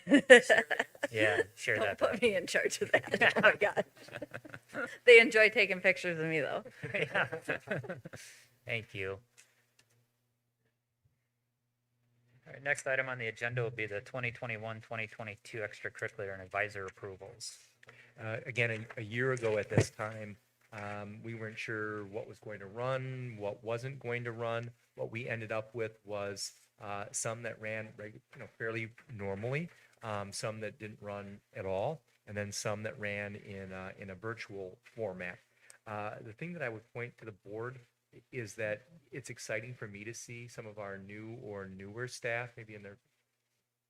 share don't that. put me in charge of that. Oh my gosh. They enjoy taking pictures of me though. Yeah. Thank you. All right, next item on the agenda will be the 2021-2022 extracurricular and advisor approvals. Again, a year ago at this time, we weren't sure what was going to run, what wasn't going to run. What we ended up with was some that ran fairly normally, some that didn't run at all, and then some that ran in a virtual format. The thing that I would point to the board is that it's exciting for me to see some of our new or newer staff, maybe in their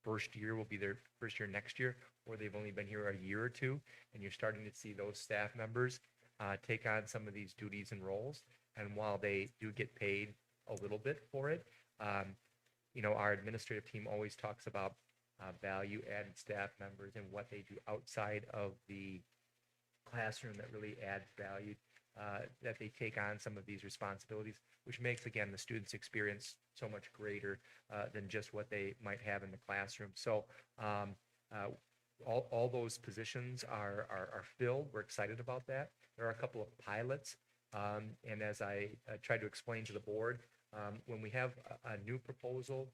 first year, will be their first year next year, or they've only been here a year or two, and you're starting to see those staff members take on some of these duties and roles. And while they do get paid a little bit for it, our administrative team always talks about value-added staff members and what they do outside of the classroom that really adds value, that they take on some of these responsibilities, which makes, again, the students' experience so much greater than just what they might have in the classroom. So all those positions are filled. We're excited about that. There are a couple of pilots, and as I tried to explain to the board, when we have a new proposal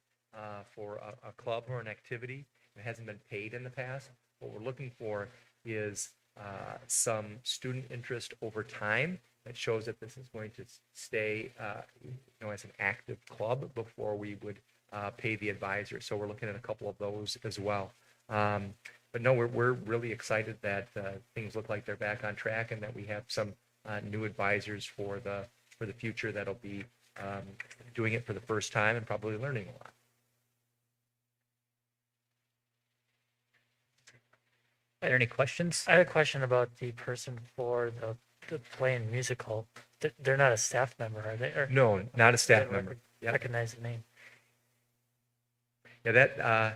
for a club or an activity that hasn't been paid in the past, what we're looking for is some student interest over time that shows that this is going to stay as an active club before we would pay the advisor. So we're looking at a couple of those as well. But no, we're really excited that things look like they're back on track, and that we have some new advisors for the future that'll be doing it for the first time and probably learning a lot. Are there any questions? I had a question about the person for the playing musical. They're not a staff member, are they? Or No, not a staff I member. Yep. recognize the name. Yeah,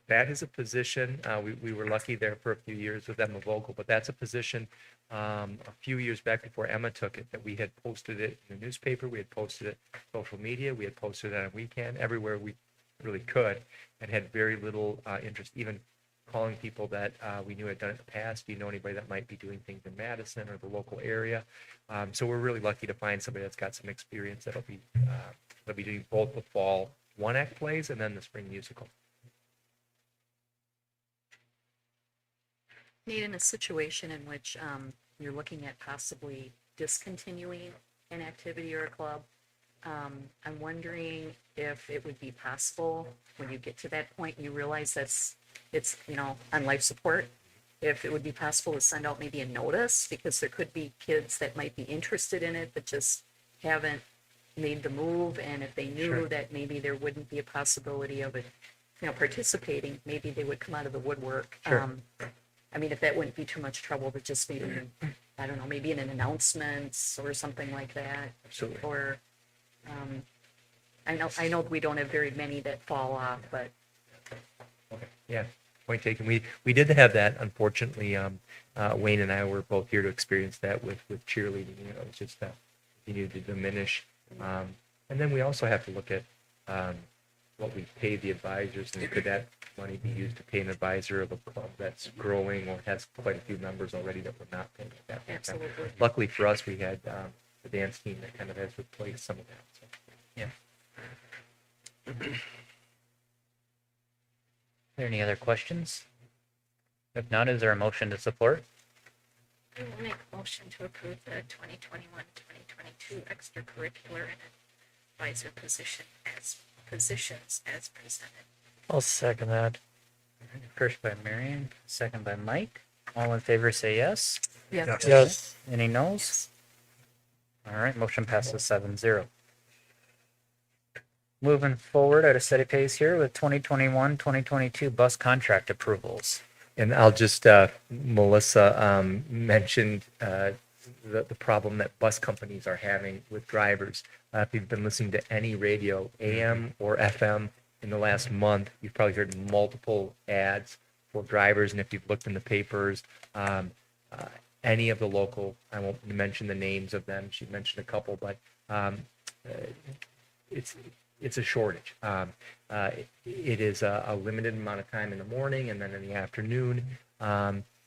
That is a position, we were lucky there for a few years with Emma Vogel, but that's a position a few years back before Emma took it, that we had posted it in the newspaper, we had posted it on social media, we had posted it on weekend, everywhere we really could, and had very little interest, even calling people that we knew had done it in the past. Do you know anybody that might be doing things in Madison or the local area? So we're really lucky to find somebody that's got some experience that'll be doing both the fall one-act plays and then the spring musical. Nate, in a situation in which you're looking at possibly discontinuing an activity or a club, I'm wondering if it would be possible when you get to that point and you realize it's on life support, if it would be possible to send out maybe a notice, because there could be kids that might be interested in it but just haven't made the move, and if they knew Sure. that maybe there wouldn't be a possibility of it, participating, maybe they would come out of the woodwork. Sure. I mean, if that wouldn't be too much trouble to just maybe, I don't know, maybe in an announcement or something like that. Absolutely. Or, I know we don't have very many that fall off, but Okay. Yeah, point taken. We did have that. Unfortunately, Wayne and I were both here to experience that with cheerleading. It's just continued to diminish. And then we also have to look at what we pay the advisors, and could that money be used to pay an advisor of a club that's growing or has quite a few members already that we're not paying at that point in time. absolutely. Luckily for us, we had the dance team that kind of has replaced some of that. So. Yeah. Are there any other questions? If not, is there a motion to support? I will make a motion to approve the 2021-2022 extracurricular and advisor positions as presented. I'll second that. First by Marion, second by Mike. All in favor say yes. Yeah. Yes. Any noes? All right, motion passes 7-0. Moving forward at a steady pace here with 2021-2022 bus contract approvals. And I'll just, Melissa mentioned the problem that bus companies are having with drivers. If you've been listening to any radio, AM or FM, in the last month, you've probably heard multiple ads for drivers. And if you've looked in the papers, any of the local, I won't mention the names of them. She mentioned a couple, but it's a shortage. It is a limited amount of time in the morning and then in the afternoon.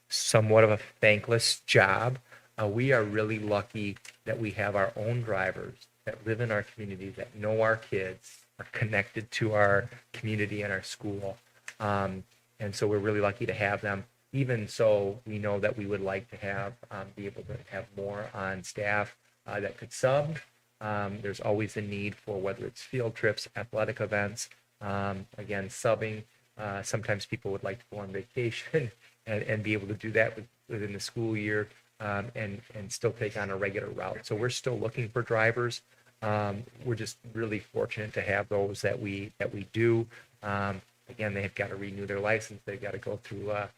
Somewhat of a thankless job. We are really lucky that we have our own drivers that live in our community, that know our kids, are connected to our community and our school. And so we're really lucky to have them. Even so, we know that we would like to have, be able to have more on staff that could sub. There's always a need for whether it's field trips, athletic events, again, subbing. Sometimes people would like to go on vacation and be able to do that within the school year and still take on a regular route. So we're still looking for drivers. We're just really fortunate to have those that we do. Again, they've got to renew their license. They've got to go through a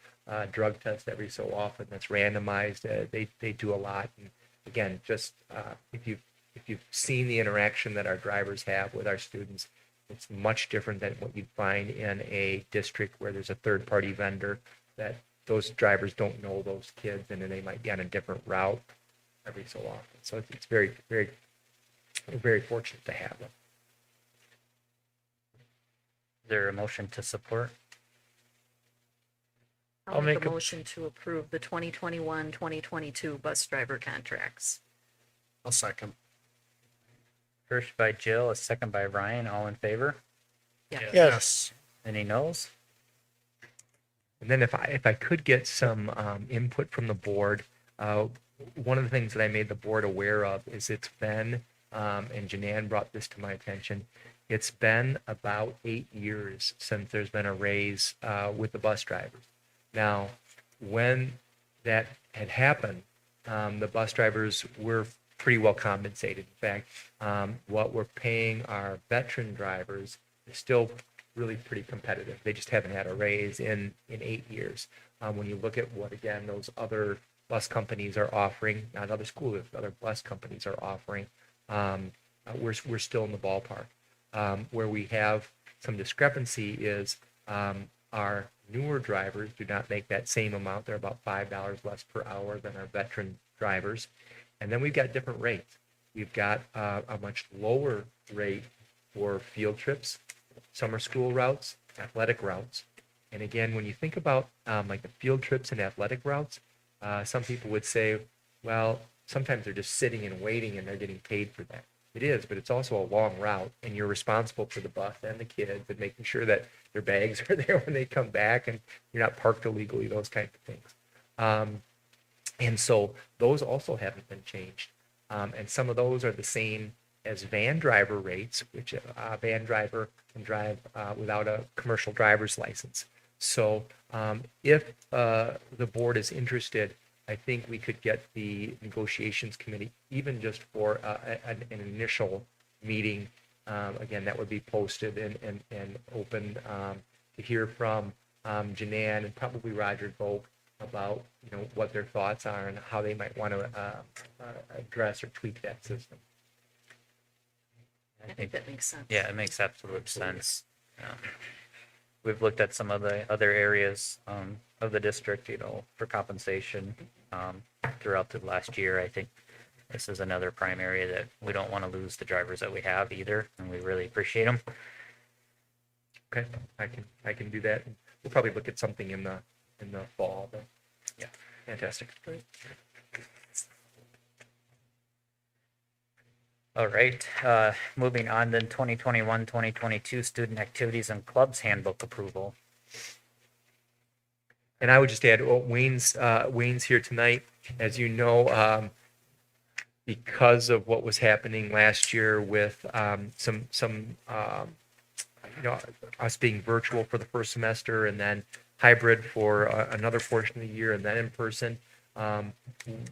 drug test every so often that's randomized. They do a lot. And again, just if you've seen the interaction that our drivers have with our students, it's much different than what you'd find in a district where there's a third-party vendor that those drivers don't know those kids, and then they might be on a different route every so often. So it's very, very, we're very fortunate to have them. Is there a motion to support? I'll make a motion to approve the 2021-2022 bus driver contracts. I'll second. First by Jill, a second by Ryan. All in favor? Yes. Any noes? And then if I could get some input from the board, one of the things that I made the board aware of is it's been, and Janan brought this to my attention, it's been about 8 years since there's been a raise with the bus drivers. Now, when that had happened, the bus drivers were pretty well compensated. In fact, what we're paying our veteran drivers is still really pretty competitive. They just haven't had a raise in 8 years. When you look at what, again, those other bus companies are offering, not other schools, other bus companies are offering, we're still in the ballpark. Where we have some discrepancy is Our newer drivers do not make that same amount. They're about $5 less per hour than our veteran drivers. And then we've got different rates. We've got a much lower rate for field trips, summer school routes, athletic routes. And again, when you think about like the field trips and athletic routes, some people would say, well, sometimes they're just sitting and waiting and they're getting paid for that. It is, but it's also a long route, and you're responsible for the bus and the kids and making sure that their bags are there when they come back and you're not parked illegally, those kinds of things. And so those also haven't been changed. And some of those are the same as van driver rates, which a van driver can drive without a commercial driver's license. So if the board is interested, I think we could get the negotiations committee, even just for an initial meeting. Again, that would be posted and open to hear from Janan and probably Roger Volk about what their thoughts are and how they might want to address or tweak that system. I think that makes sense. Yeah, it makes absolute sense. We've looked at some of the other areas of the district, for compensation throughout the last year. I think this is another prime area that we don't want to lose the drivers that we have either, and we really appreciate them. Okay, I can do that. We'll probably look at something in the fall, but yeah, fantastic. All right, moving on then 2021-2022 student activities and clubs handbook approval. And I would just add, Wayne's here tonight. As you know, because of what was happening last year with some us being virtual for the first semester and then hybrid for another portion of the year and then in person,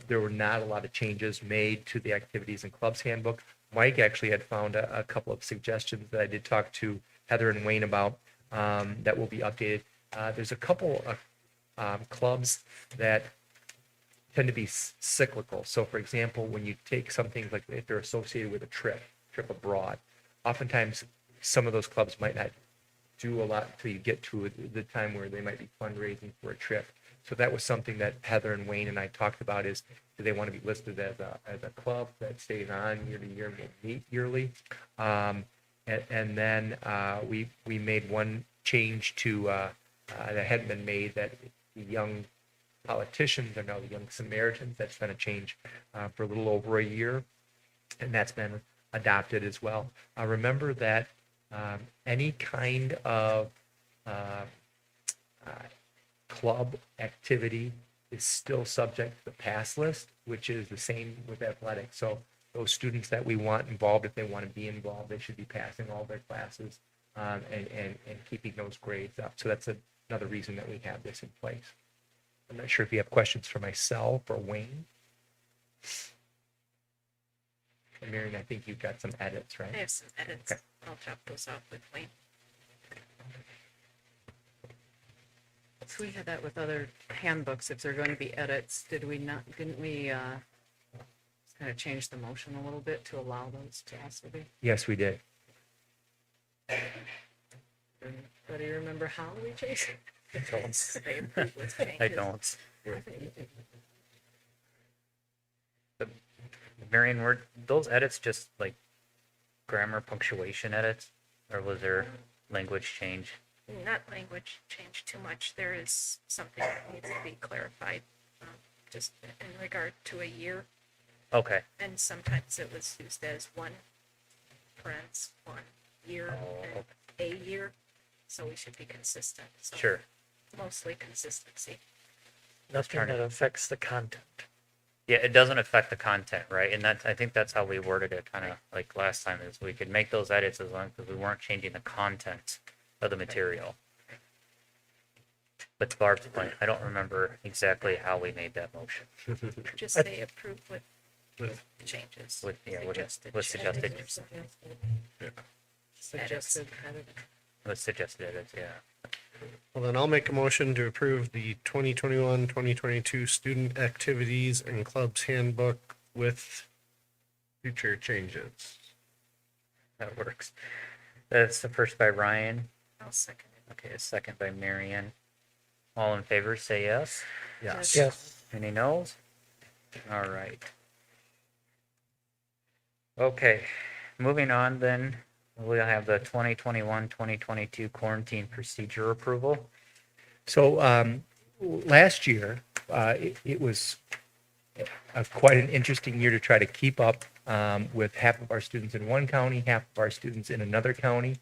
there were not a lot of changes made to the activities and clubs handbook. Mike actually had found a couple of suggestions that I did talk to Heather and Wayne about that will be updated. There's a couple of clubs that tend to be cyclical. So for example, when you take something like if they're associated with a trip abroad, oftentimes some of those clubs might not do a lot until you get to the time where they might be fundraising for a trip. So that was something that Heather and Wayne and I talked about is, do they want to be listed as a club that stays on year to year and will meet yearly? And then we made one change to that hadn't been made, that the young politicians are now the young Samaritans. That's been a change for a little over a year, and that's been adopted as well. Remember that any kind of club activity is still subject to the pass list, which is the same with athletics. So those students that we want involved, if they want to be involved, they should be passing all their classes and keeping those grades up. So that's another reason that we have this in place. I'm not sure if you have questions for myself or Wayne. And Marion, I think you've got some edits, right? I have some edits. Okay. I'll drop those off with Wayne. So we had that with other handbooks. If there are going to be edits, didn't we kind of change the motion a little bit to allow those to also be? Yes, we did. Anybody remember how we changed it? I don't. They approve with changes. I don't. Marion, were those edits just like grammar punctuation edits, or was there language change? Not language change too much. There is something that needs to be clarified, just in regard to a year. Okay. And sometimes it was used as one parents, 1 year, and a year. So we should be consistent. So Sure. mostly consistency. Nothing that affects the content. Yeah, it doesn't affect the content, right? And I think that's how we worded it, kind of like last time, is we could make those edits as long as we weren't changing the content of the material. But to Barb's point, I don't remember exactly how we made that motion. Just say approve with changes. With Suggested suggested changes. Suggested edit. with suggested edits, yeah. Well, then I'll make a motion to approve the 2021-2022 student activities and clubs handbook with future changes. That works. That's the first by Ryan, I'll second Okay, a second by Marion. All in favor, say yes. Yes. Yes. Any noes? All right. Okay, moving on then, we'll have the 2021-2022 quarantine procedure approval. So last year, it was quite an interesting year to try to keep up with half of our students in one county, half of our students in another county.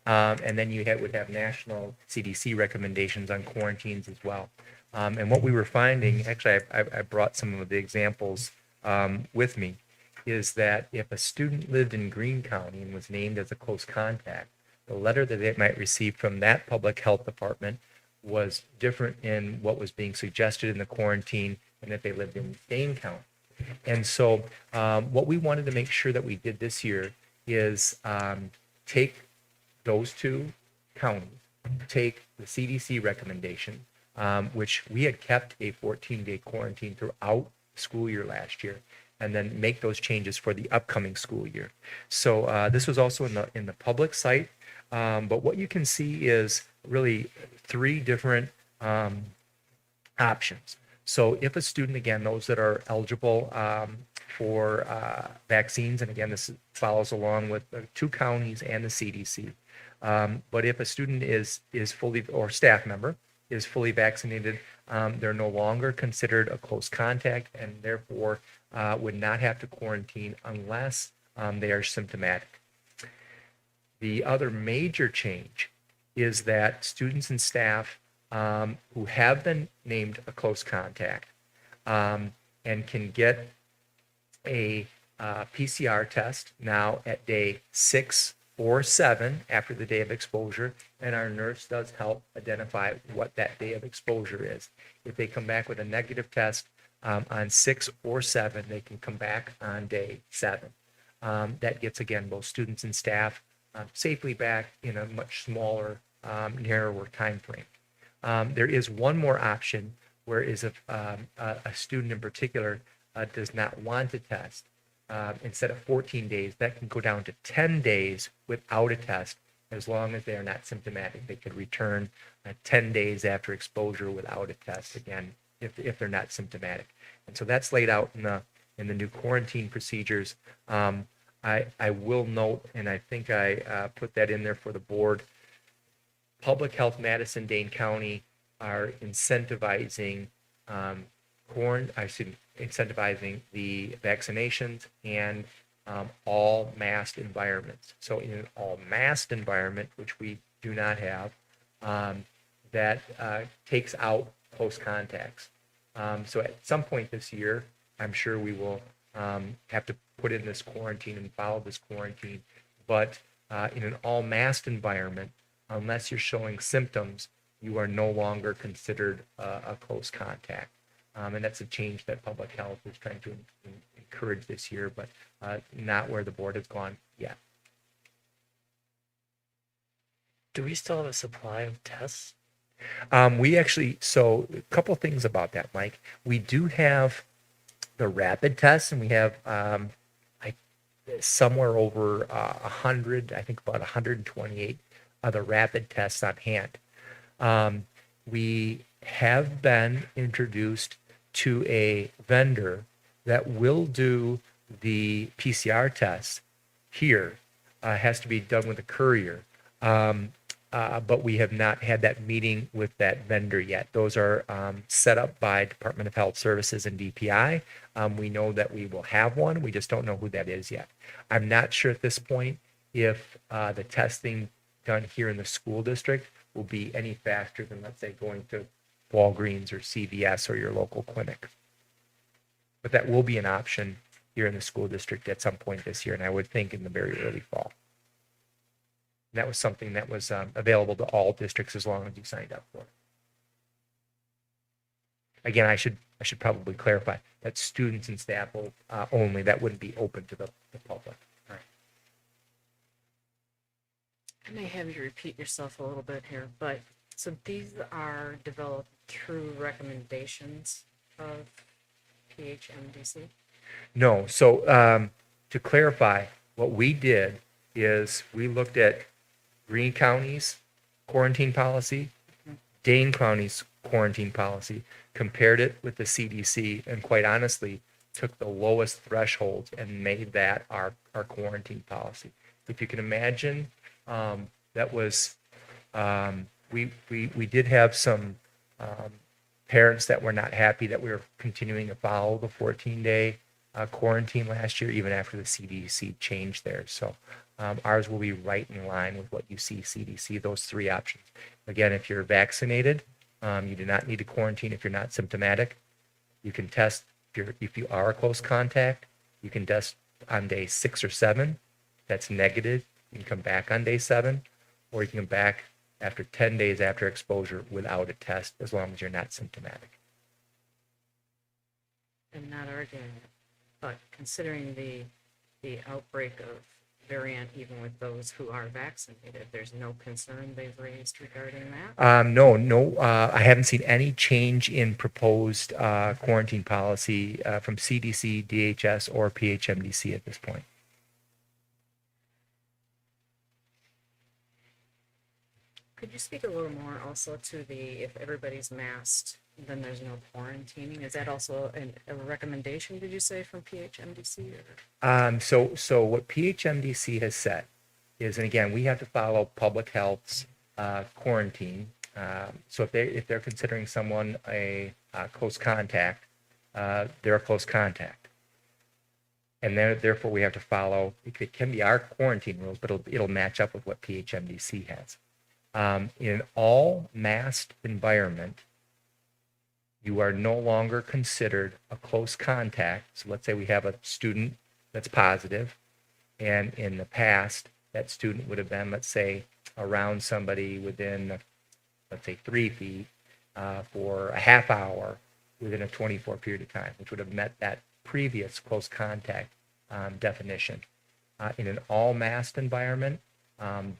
And then you would have national CDC recommendations on quarantines as well. And what we were finding, actually, I brought some of the examples with me, is that if a student lived in Greene County and was named as a close contact, the letter that they might receive from that public health department was different in what was being suggested in the quarantine than if they lived in Dane County. And so what we wanted to make sure that we did this year is take those two counties, take the CDC recommendation, which we had kept a 14-day quarantine throughout the school year last year, and then make those changes for the upcoming school year. So this was also in the public site, but what you can see is really three different options. So if a student, again, those that are eligible for vaccines, and again, this follows along with the two counties and the CDC. But if a student is fully, or staff member is fully vaccinated, they're no longer considered a close contact and therefore would not have to quarantine unless they are symptomatic. The other major change is that students and staff who have been named a close contact and can get a PCR test now at day 6 or 7 after the day of exposure, and our nurse does help identify what that day of exposure is. If they come back with a negative test on 6 or 7, they can come back on day 7. That gets, again, both students and staff safely back in a much smaller, narrower time frame. There is one more option where is a student in particular does not want to test. Instead of 14 days, that can go down to 10 days without a test, as long as they are not symptomatic. They could return 10 days after exposure without a test, again, if they're not symptomatic. And so that's laid out in the new quarantine procedures. I will note, and I think I put that in there for the board, Public Health Madison-Dane County are incentivizing incentivizing the vaccinations and all masked environments. So in an all masked environment, which we do not have, that takes out close contacts. So at some point this year, I'm sure we will have to put in this quarantine and follow this quarantine. But in an all masked environment, unless you're showing symptoms, you are no longer considered a close contact. And that's a change that public health is trying to encourage this year, but not where the board has gone yet. Do we still have a supply of tests? We actually, so a couple things about that, Mike. We do have the rapid tests, and we have somewhere over 100, I think about 128 of the rapid tests on hand. We have been introduced to a vendor that will do the PCR tests here. Has to be done with a courier. But we have not had that meeting with that vendor yet. Those are set up by Department of Health Services and DPI. We know that we will have one. We just don't know who that is yet. I'm not sure at this point if the testing done here in the school district will be any faster than, let's say, going to Walgreens or CVS or your local clinic. But that will be an option here in the school district at some point this year, and I would think in the very early fall. And that was something that was available to all districts as long as you signed up for it. Again, I should probably clarify that students and staff only. That wouldn't be open to the public. I may have you repeat yourself a little bit here, but so these are developed through recommendations of PHMDC? No. So to clarify, what we did is we looked at Greene counties quarantine policy, Dane County's quarantine policy, compared it with the CDC, and quite honestly, took the lowest threshold and made that our quarantine policy. If you can imagine, that was, we did have some parents that were not happy that we were continuing to follow the 14-day quarantine last year, even after the CDC changed theirs. So ours will be right in line with what you see CDC, those three options. Again, if you're vaccinated, you do not need to quarantine if you're not symptomatic. You can test if you are a close contact. You can test on day 6 or 7. That's negative. You can come back on day 7, or you can come back after 10 days after exposure without a test, as long as you're not symptomatic. I'm not arguing it, but considering the outbreak of variant, even with those who are vaccinated, there's no concern they've raised regarding that? No, I haven't seen any change in proposed quarantine policy from CDC, DHS, or PHMDC at this point. Could you speak a little more also to if everybody's masked, then there's no quarantining? Is that also a recommendation, did you say, from PHMDC? So what PHMDC has said is, and again, we have to follow public health's quarantine. So if they're considering someone a close contact, they're a close contact. And therefore we have to follow, it can be our quarantine rules, but it'll match up with what PHMDC has. In an all masked environment, you are no longer considered a close contact. So let's say we have a student that's positive, and in the past, that student would have been, let's say, around somebody within, let's say, 3 feet for a half hour within a 24 period of time, which would have met that previous close contact definition. In an all masked environment,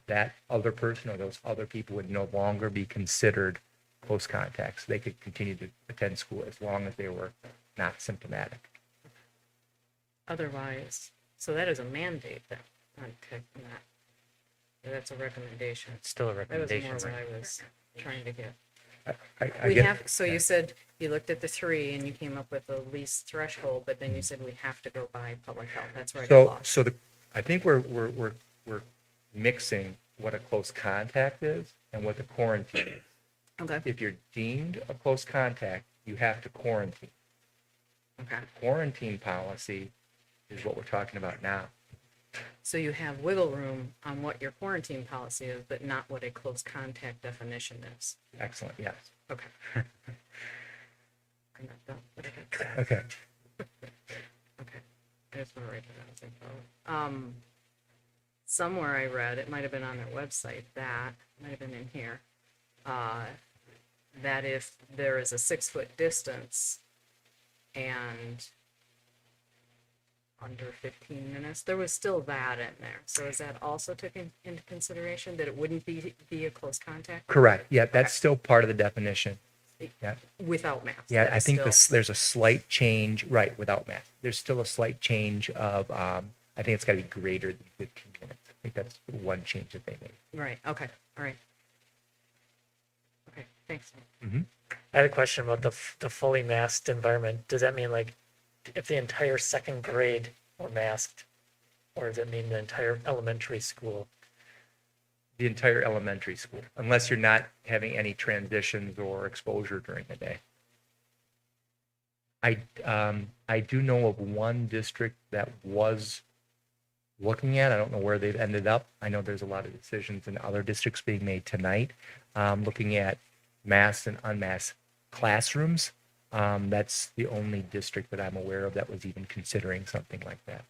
that other person or those other people would no longer be considered close contacts. They could continue to attend school as long as they were not symptomatic. Otherwise, so that is a mandate then, not that's a recommendation. It's still a That was recommendation. more what I was trying to get. I We get- have, so you said you looked at the 3 and you came up with the least threshold, but then you said we have to go by public health. That's where I got lost. So I think we're mixing what a close contact is and what the quarantine is. Okay, If you're deemed a close contact, you have to quarantine. okay. Quarantine policy is what we're talking about now. So you have wiggle room on what your quarantine policy is, but not what a close contact definition is. Excellent, yes. Okay. I'm not done, but okay. Okay. Okay. I just want to write that down. Somewhere I read, it might have been on their website, that might have been in here, that if there is a 6-foot distance and under 15 minutes, there was still that in there. So is that also taken into consideration, that it wouldn't be a close contact Correct. Yeah, that's still part of the definition. Yeah. without masks? Yeah, That I is think still- there's a slight change, right, without math. There's still a slight change of, I think it's got to be greater than 15 minutes. I think that's one change that they made. Right, okay, all right. Okay, thanks. I had a question about the fully masked environment. Does that mean like if the entire second grade were masked, or does it mean the entire elementary school? The entire elementary school, unless you're not having any transitions or exposure during the day. I do know of one district that was looking at, I don't know where they've ended up. I know there's a lot of decisions in other districts being made tonight, looking at masked and unmasked classrooms. That's the only district that I'm aware of that was even considering something like that.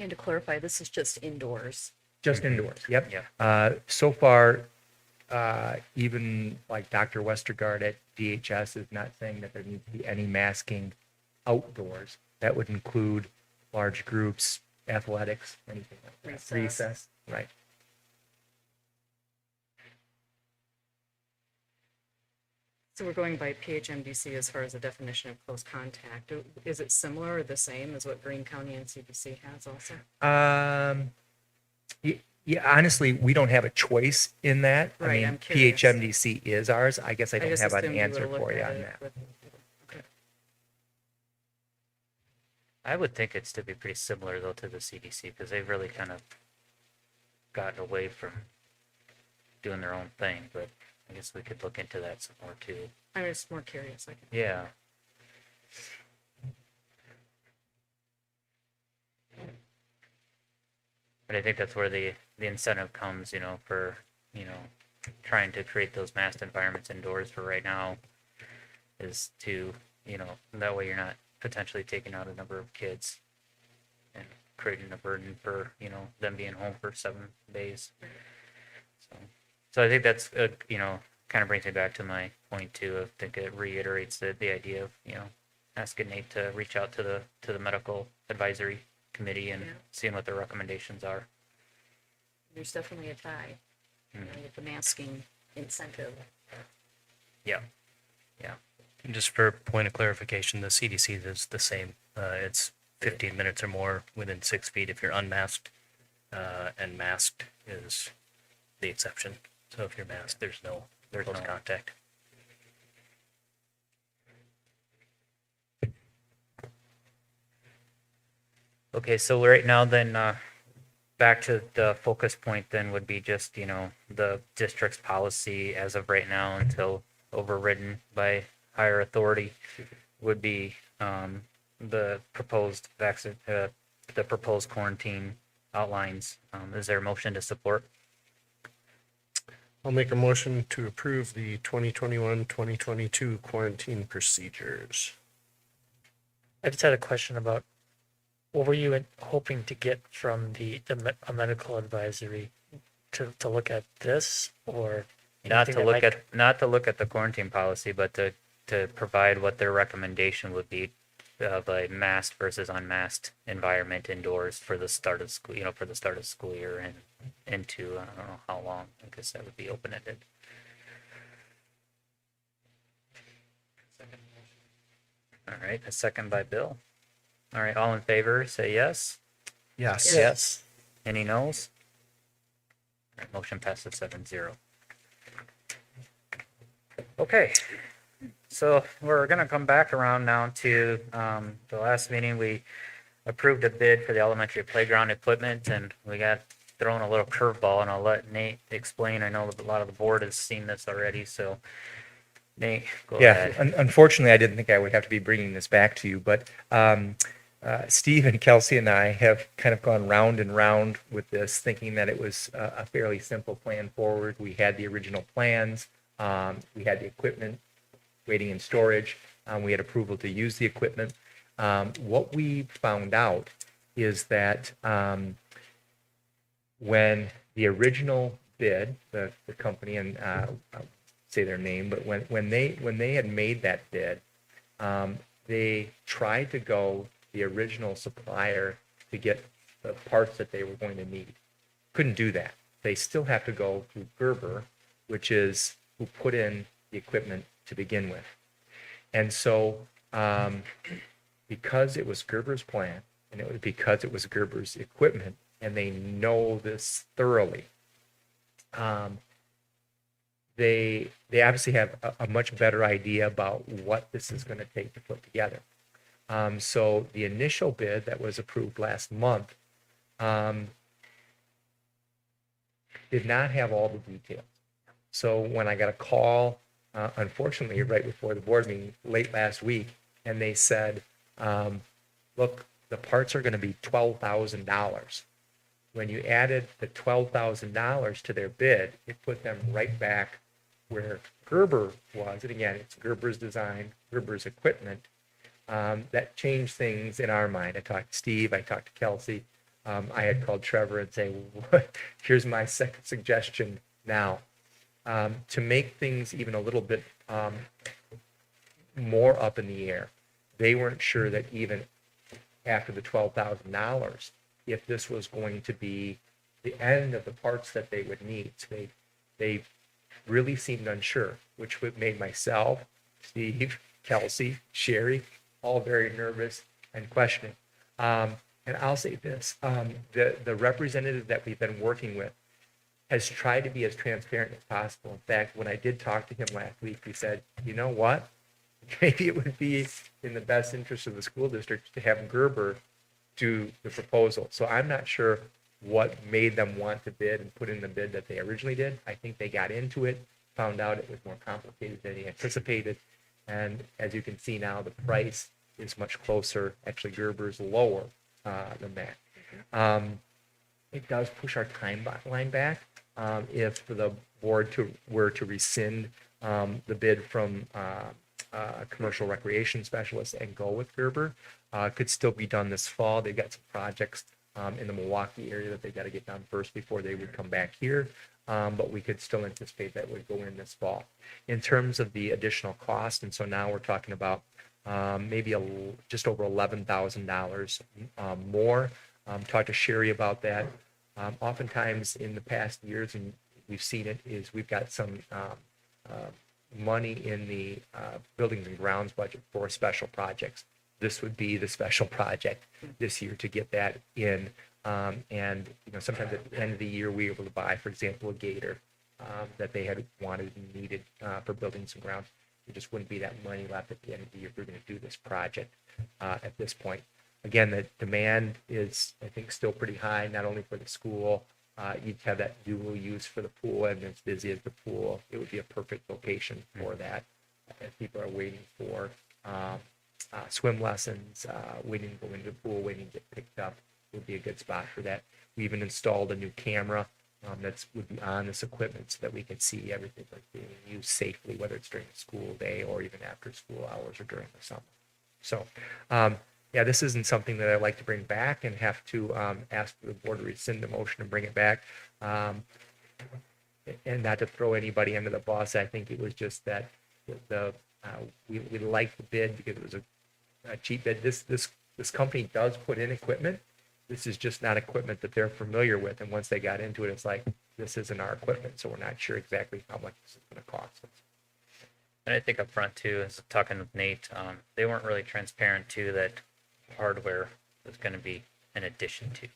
And to clarify, this is just indoors. Just indoors, yep. Yeah. So far, even like Dr. Westergaard at DHS is not saying that there needs to be any masking outdoors. That would include large groups, athletics, anything like that. Recess. Recess, right. So we're going by PHMDC as far as the definition of close contact. Is it similar or the same as what Greene County and CDC has also? Yeah, honestly, we don't have a choice in that. I Right, mean, I'm curious. PHMDC is ours. I guess I don't just have an assumed you answer would've for looked you at on it that. with- I would think it's to be pretty similar though to the CDC because they've really kind of gotten away from doing their own thing, but I guess we could look into that some more too. I'm just more curious, like, Yeah. But I think that's where the incentive comes, for, trying to create those masked environments indoors for right now is to, that way you're not potentially taking out a number of kids and creating a burden for, them being home for 7 days. So I think that's, kind of brings me back to my point too. I think it reiterates the idea of, asking Nate to reach out to the medical advisory committee and Yeah. seeing what their recommendations are. there's definitely a tie, with the masking incentive. Yeah. Yeah. And just for point of clarification, the CDC is the same. It's 15 minutes or more within 6 feet if you're unmasked, and masked is the exception. So if you're masked, there's no close contact. Okay, so right now then, back to the focus point then would be just, the district's policy as of right now until overridden by higher authority would be, the proposed the proposed quarantine outlines. Is there a motion to support? I'll make a motion to approve the 2021-2022 quarantine procedures. I just had a question about what were you hoping to get from a medical advisory to look at this or Not anything to that look might- not to look at the quarantine policy, but to provide what their recommendation would be of a masked versus unmasked environment indoors for the start of school, for the start of school year and into, I don't know how long, I guess that would be open-ended. All right, a second by Bill. All right, all in favor, say yes. Yes. Yes. Any noes? All right, motion passes 7-0. Okay, so we're gonna come back around now to the last meeting. We approved a bid for the elementary playground equipment, and we got thrown a little curveball, and I'll let Nate explain. I know a lot of the board has seen this already, so Nate, go Yeah, ahead. unfortunately, I didn't think I would have to be bringing this back to you, but Steve and Kelsey and I have kind of gone round and round with this, thinking that it was a fairly simple plan forward. We had the original plans, we had the equipment waiting in storage, we had approval to use the equipment. What we found out is that when the original bid, the company, and I'll say their name, but when they had made that bid, they tried to go the original supplier to get the parts that they were going to need. Couldn't do that. They still have to go through Gerber, which is who put in the equipment to begin with. And so, because it was Gerber's plan, and it was because it was Gerber's equipment, and they know this thoroughly, they obviously have a much better idea about what this is going to take to put together. So the initial bid that was approved last month did not have all the details. So when I got a call, unfortunately, right before the board meeting late last week, and they said, look, the parts are going to be $12,000. When you added the $12,000 to their bid, it put them right back where Gerber was. And again, it's Gerber's design, Gerber's equipment. That changed things in our mind. I talked to Steve, I talked to Kelsey. I had called Trevor and say, here's my second suggestion now. To make things even a little bit more up in the air, they weren't sure that even after the $12,000, if this was going to be the end of the parts that they would need. So they really seemed unsure, which made myself, Steve, Kelsey, Sherry, all very nervous and questioning. And I'll say this, the representative that we've been working with has tried to be as transparent as possible. In fact, when I did talk to him last week, he said, you know what? Maybe it would be in the best interest of the school district to have Gerber do the proposal. So I'm not sure what made them want to bid and put in the bid that they originally did. I think they got into it, found out it was more complicated than they anticipated. And as you can see now, the price is much closer. Actually, Gerber's lower than that. It does push our timeline back. If the board were to rescind the bid from commercial recreation specialist and go with Gerber, could still be done this fall. They've got some projects in the Milwaukee area that they've got to get done first before they would come back here. But we could still anticipate that would go in this fall. In terms of the additional cost, and so now we're talking about maybe just over $11,000 more. Talked to Sherry about that. Oftentimes in the past years, and we've seen it, is we've got some money in the buildings and grounds budget for special projects. This would be the special project this year to get that in. And sometimes at the end of the year, we were able to buy, for example, a gator that they had wanted and needed for buildings and grounds. There just wouldn't be that money left at the end of the year if we're going to do this project at this point. Again, the demand is, I think, still pretty high, not only for the school. You'd have that dual use for the pool, and it's busy as the pool. It would be a perfect location for that. As people are waiting for swim lessons, waiting to go into the pool, waiting to get picked up, it would be a good spot for that. We even installed a new camera that would be on this equipment so that we can see everything that's being used safely, whether it's during the school day or even after school hours or during the summer. So, yeah, this isn't something that I'd like to bring back and have to ask the board to rescind the motion and bring it back. And not to throw anybody under the bus, I think it was just that we liked the bid because it was a cheap bid. This company does put in equipment. This is just not equipment that they're familiar with. And once they got into it, it's like, this isn't our equipment, so we're not sure exactly how much this is going to cost us. And I think up front too, as talking with Nate, they weren't really transparent too that hardware was going to be an addition to,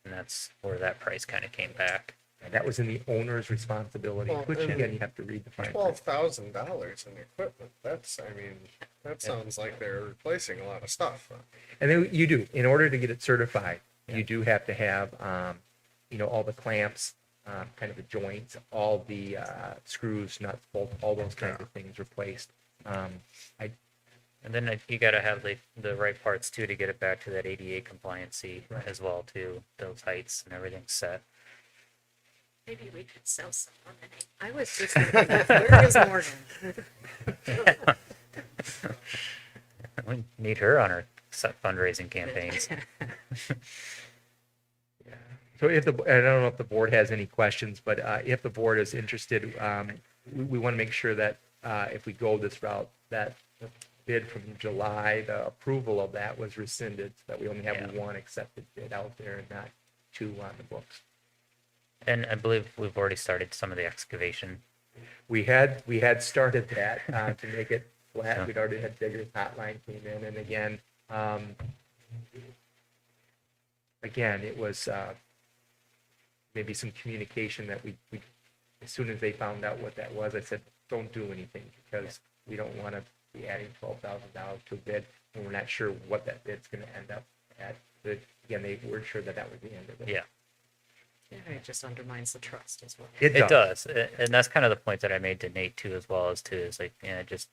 and that's where that price kind of came back. And that was in the owner's responsibility, Well, which and again, you have to read the fine print. $12,000 in equipment. That sounds like they're replacing a lot of stuff. And then you do, in order to get it certified, you do have to have, all the clamps, kind of the joints, all the screws, nuts, bolts, all those kinds of things replaced. And then you got to have the right parts too to get it back to that ADA compliancy as well too. Those heights and everything set. Maybe we could sell some lemonade. I was just thinking, where is Morgan? We need her on our fundraising campaigns. So I don't know if the board has any questions, but if the board is interested, we want to make sure that if we go this route, that the bid from July, the approval of that was rescinded, so that we only have one accepted bid out there and not two on the books. And I believe we've already started some of the excavation. We had started that to make it flat. We'd already had diggers hotline came in, and again, it was maybe some communication that we as soon as they found out what that was, I said, don't do anything because we don't want to be adding $12,000 to a bid, and we're not sure what that bid's going to end up at. But again, they were sure that was the end of it. Yeah. Yeah, it just undermines the trust as well. It does. And that's kind of the point that I made to Nate too, as well as too, is like, it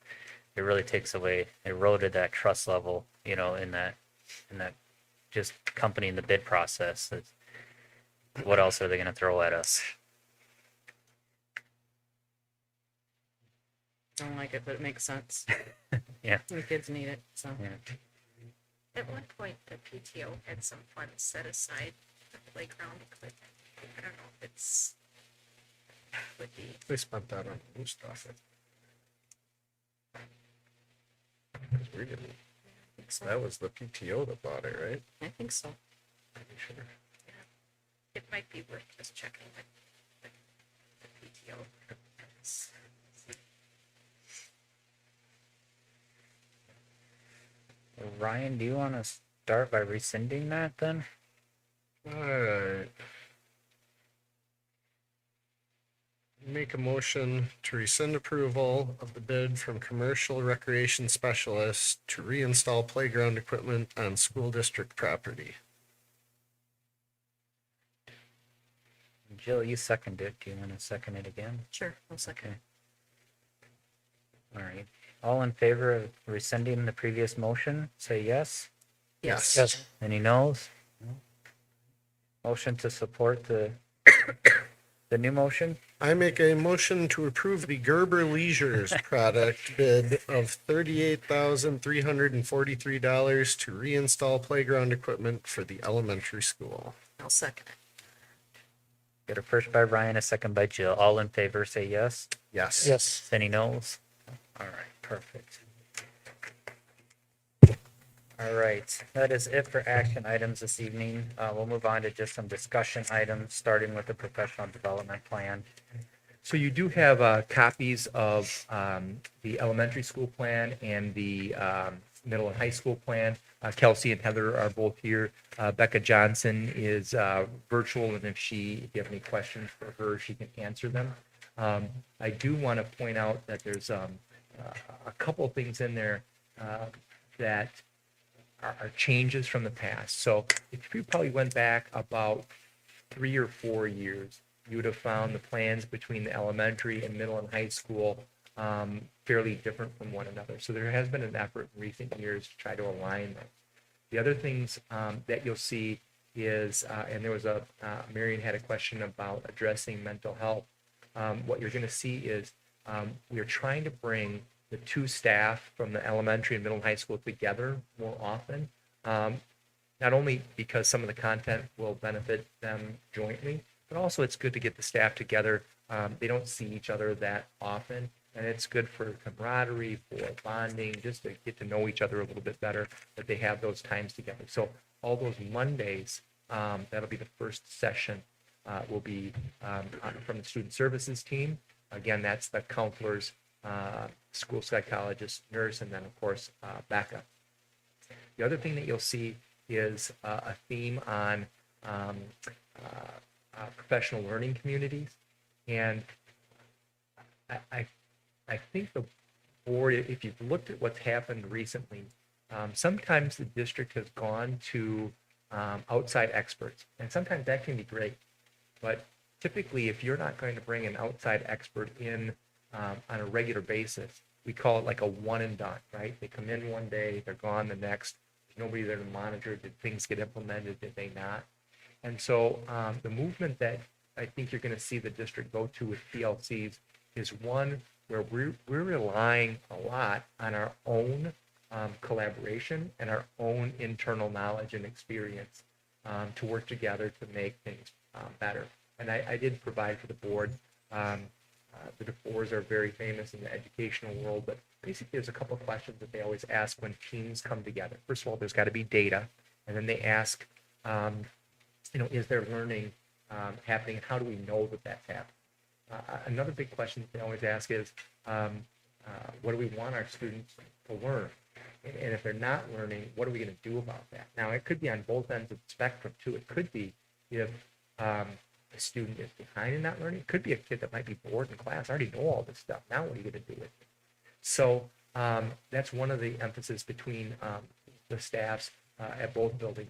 really takes away, eroded that trust level, in that just company in the bid process. What else are they going to throw at us? Don't like it, but it makes sense. Yeah. The kids need it, so. Yeah. At one point, the PTO had some funds set aside for playground equipment. I don't know if it's would be. They spent that on new stuff. That was the PTO that bought it, right? I think so. Sure. It might be worth just checking with the PTO. Ryan, do you want to start by rescinding that then? Alright. Make a motion to rescind approval of the bid from Commercial Recreation Specialist to reinstall playground equipment on school district property. Jill, you seconded it. Do you want to second it again? Sure, I'll second. Okay. All right. All in favor of rescinding the previous motion, say yes. Yes. Yes. Any noes? No. Motion to support the new motion? I make a motion to approve the Gerber Leisure's product bid of $38,343 to reinstall playground equipment for the elementary school. I'll second it. Got a first by Ryan, a second by Jill. All in favor, say yes. Yes. Yes. Any noes? All right, perfect. All right, that is it for action items this evening. We'll move on to just some discussion items, starting with the professional development plan. So you do have copies of the elementary school plan and the middle and high school plan. Kelsey and Heather are both here. Becca Johnson is virtual, and if you have any questions for her, she can answer them. I do want to point out that there's a couple of things in there that are changes from the past. So if you probably went back about 3 or 4 years, you would have found the plans between the elementary and middle and high school fairly different from one another. So there has been an effort in recent years to try to align them. The other things that you'll see is, and there was Marion had a question about addressing mental health. What you're going to see is we are trying to bring the two staff from the elementary and middle and high school together more often. Not only because some of the content will benefit them jointly, but also it's good to get the staff together. They don't see each other that often, and it's good for camaraderie, for bonding, just to get to know each other a little bit better, that they have those times together. So all those Mondays, that'll be the first session, will be from the student services team. Again, that's the counselors, school psychologist, nurse, and then of course backup. The other thing that you'll see is a theme on professional learning communities, and I think the board, if you've looked at what's happened recently, sometimes the district has gone to outside experts, and sometimes that can be great, but typically if you're not going to bring an outside expert in on a regular basis, we call it like a one and done, right? They come in one day, they're gone the next. There's nobody there to monitor. Did things get implemented? Did they not? And so the movement that I think you're going to see the district go to with PLCs is one where we're relying a lot on our own collaboration and our own internal knowledge and experience to work together to make things better. And I did provide for the board. The DeFores are very famous in the educational world, but basically there's a couple of questions that they always ask when teams come together. First of all, there's got to be data, and then they ask, is there learning happening, and how do we know that that's happening? Another big question that they always ask is, what do we want our students to learn? And if they're not learning, what are we going to do about that? Now, it could be on both ends of the spectrum, too. It could be if a student is behind in not learning. It could be a kid that might be bored in class. I already know all this stuff. Now what are you going to do with it? So that's one of the emphasis between the staffs at both buildings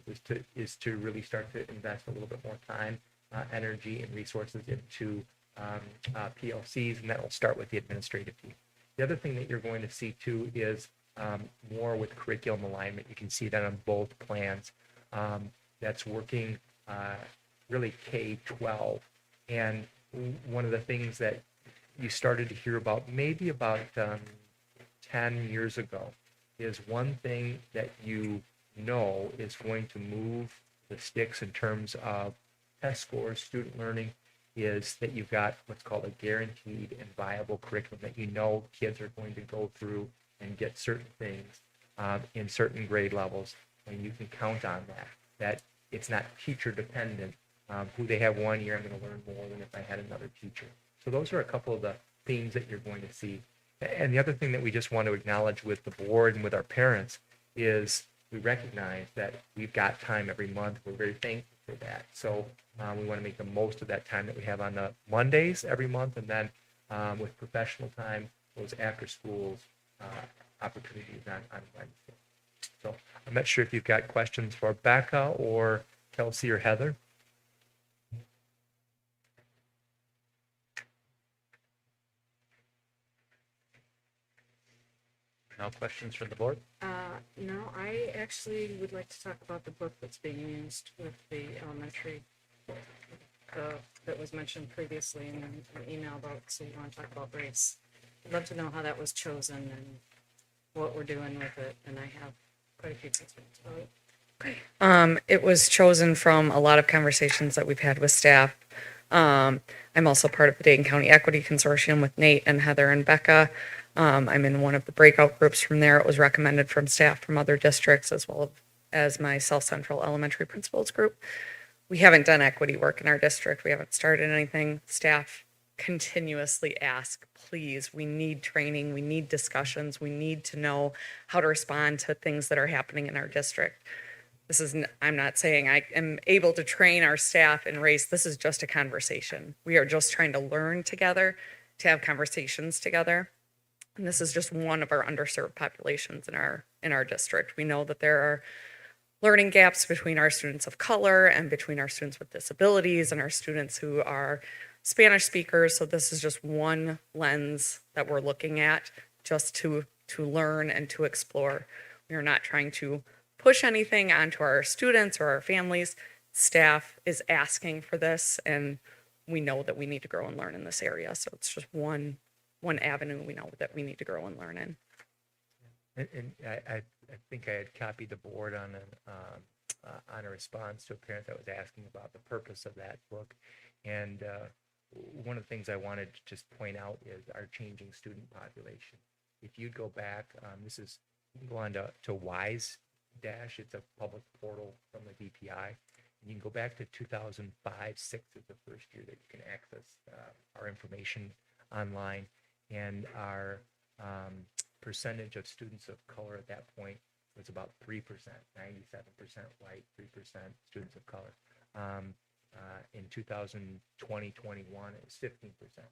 is to really start to invest a little bit more time, energy, and resources into PLCs, and that will start with the administrative team. The other thing that you're going to see too is more with curriculum alignment. You can see that on both plans. That's working really K-12. And one of the things that you started to hear about maybe about 10 years ago is one thing that you know is going to move the sticks in terms of test scores, student learning, is that you've got what's called a guaranteed and viable curriculum that you know kids are going to go through and get certain things in certain grade levels, and you can count on that it's not teacher dependent. Who they have one year, I'm going to learn more than if I had another teacher. So those are a couple of the themes that you're going to see. And the other thing that we just want to acknowledge with the board and with our parents is we recognize that we've got time every month. We're very thankful for that. So we want to make the most of that time that we have on the Mondays every month, and then with professional time, those after schools opportunities on Wednesday. So I'm not sure if you've got questions for Becca or Kelsey or Heather. No questions from the board? No, I actually would like to talk about the book that's being used with the elementary, that was mentioned previously in an email about, so you want to talk about race. I'd love to know how that was chosen and what we're doing with it, and I have quite a few concerns about it. It was chosen from a lot of conversations that we've had with staff. I'm also part of the Dayton County Equity Consortium with Nate and Heather and Becca. I'm in one of the breakout groups from there. It was recommended from staff from other districts as well as my South Central Elementary Principals group. We haven't done equity work in our district. We haven't started anything. Staff continuously ask, please, we need training, we need discussions, we need to know how to respond to things that are happening in our district. I'm not saying I am able to train our staff in race. This is just a conversation. We are just trying to learn together, to have conversations together. And this is just one of our underserved populations in our district. We know that there are learning gaps between our students of color and between our students with disabilities and our students who are Spanish speakers. So this is just one lens that we're looking at just to learn and to explore. We are not trying to push anything onto our students or our families. Staff is asking for this, and we know that we need to grow and learn in this area. So it's just one avenue we know that we need to grow and learn in. And I think I had copied the board on a response to a parent that was asking about the purpose of that book. And one of the things I wanted to just point out is our changing student population. If you'd go back, you can go on to WISE Dash, it's a public portal from the DPI. You can go back to 2005-06 is the first year that you can access our information online. And our percentage of students of color at that point was about 3%, 97% white, 3% students of color. In 2020-21, it was 15%.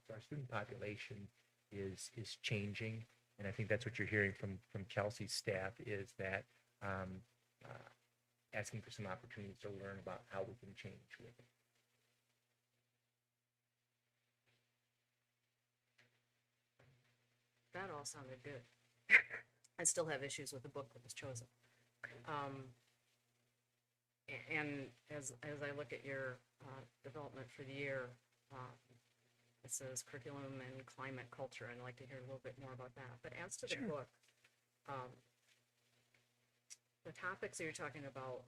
So our student population is changing, and I think that's what you're hearing from Kelsey's staff is that asking for some opportunities to learn about how we can change with it. That all sounded good. I still have issues with the book that was chosen. And as I look at your development for the year, it says curriculum and climate culture, and I'd like to hear a little bit more about that. But as to the book, the topics that you're talking about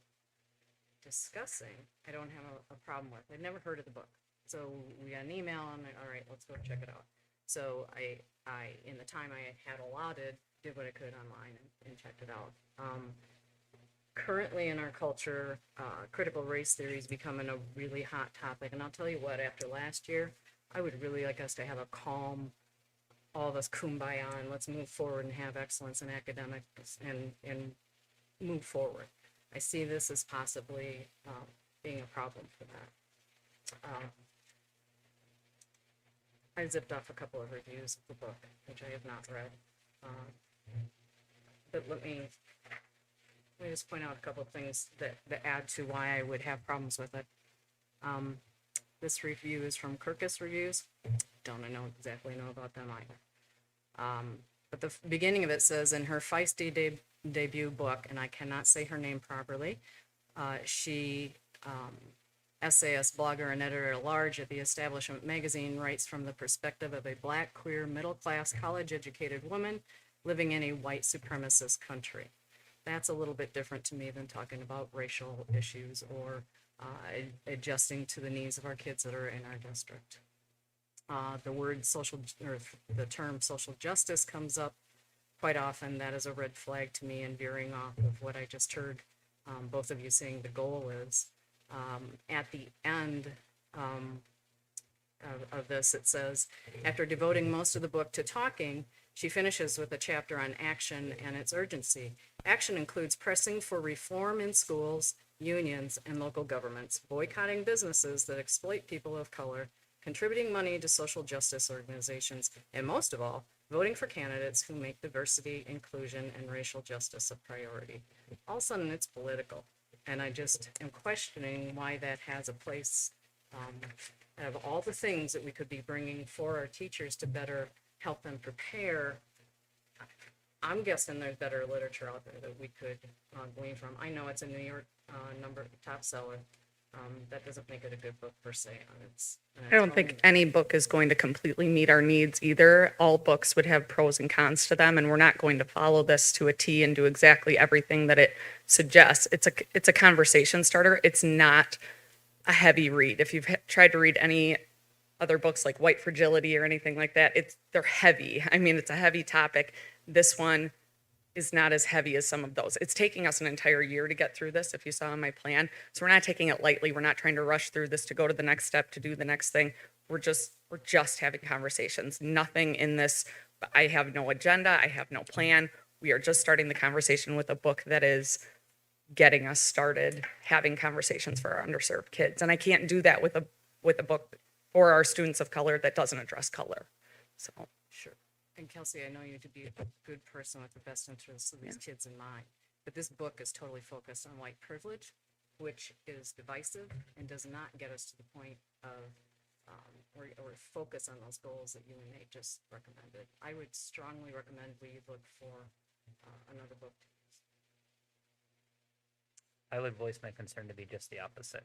discussing, I don't have a problem with. I've never heard of the book. So we got an email, and all right, let's go check it out. So I in the time I had allotted, did what I could online and checked it out. Currently in our culture, critical race theory is becoming a really hot topic. And I'll tell you what, after last year, I would really like us to have a calm, all of us kumbaya, and let's move forward and have excellence in academics and move forward. I see this as possibly being a problem for that. I zipped off a couple of reviews of the book, which I have not read. But let me just point out a couple of things that add to why I would have problems with it. This review is from Kirkus Reviews. Don't exactly know about them either. But the beginning of it says, in her feisty debut book, and I cannot say her name properly, she, essayist, blogger, and editor-at-large at the Establishment magazine, writes from the perspective of a Black, queer, middle-class, college-educated woman living in a white supremacist country. That's a little bit different to me than talking about racial issues or adjusting to the needs of our kids that are in our district. The term social justice comes up quite often. That is a red flag to me, and veering off of what I just heard both of you saying the goal is. At the end of this, it says, after devoting most of the book to talking, She finishes with a chapter on action and its urgency. Action includes pressing for reform in schools, unions, and local governments, boycotting businesses that exploit people of color, contributing money to social justice organizations, and most of all, voting for candidates who make diversity, inclusion, and racial justice a priority. All of a sudden, it's political. And I just am questioning why that has a place of all the things that we could be bringing for our teachers to better help them prepare. I'm guessing there's better literature out there that we could glean from. I know it's a New York top seller. That doesn't make it a good book per se. I don't think any book is going to completely meet our needs either. All books would have pros and cons to them, and we're not going to follow this to a T and do exactly everything that it suggests. It's a conversation starter. It's not a heavy read. If you've tried to read any other books like White Fragility or anything like that, they're heavy. I mean, it's a heavy topic. This one is not as heavy as some of those. It's taking us an entire year to get through this, if you saw in my plan. So we're not taking it lightly. We're not trying to rush through this to go to the next step, to do the next thing. We're just having conversations. Nothing in this, I have no agenda, I have no plan. We are just starting the conversation with a book that is getting us started having conversations for our underserved kids. And I can't do that with a book for our students of color that doesn't address color. So. Sure. And Kelsey, I know you to be a good person with the best interests of these kids in mind, but this book is totally focused on white privilege, which is divisive and does not get us to the point of or focus on those goals that you and Nate just recommended. I would strongly recommend we look for another book to use. I would voice my concern to be just the opposite.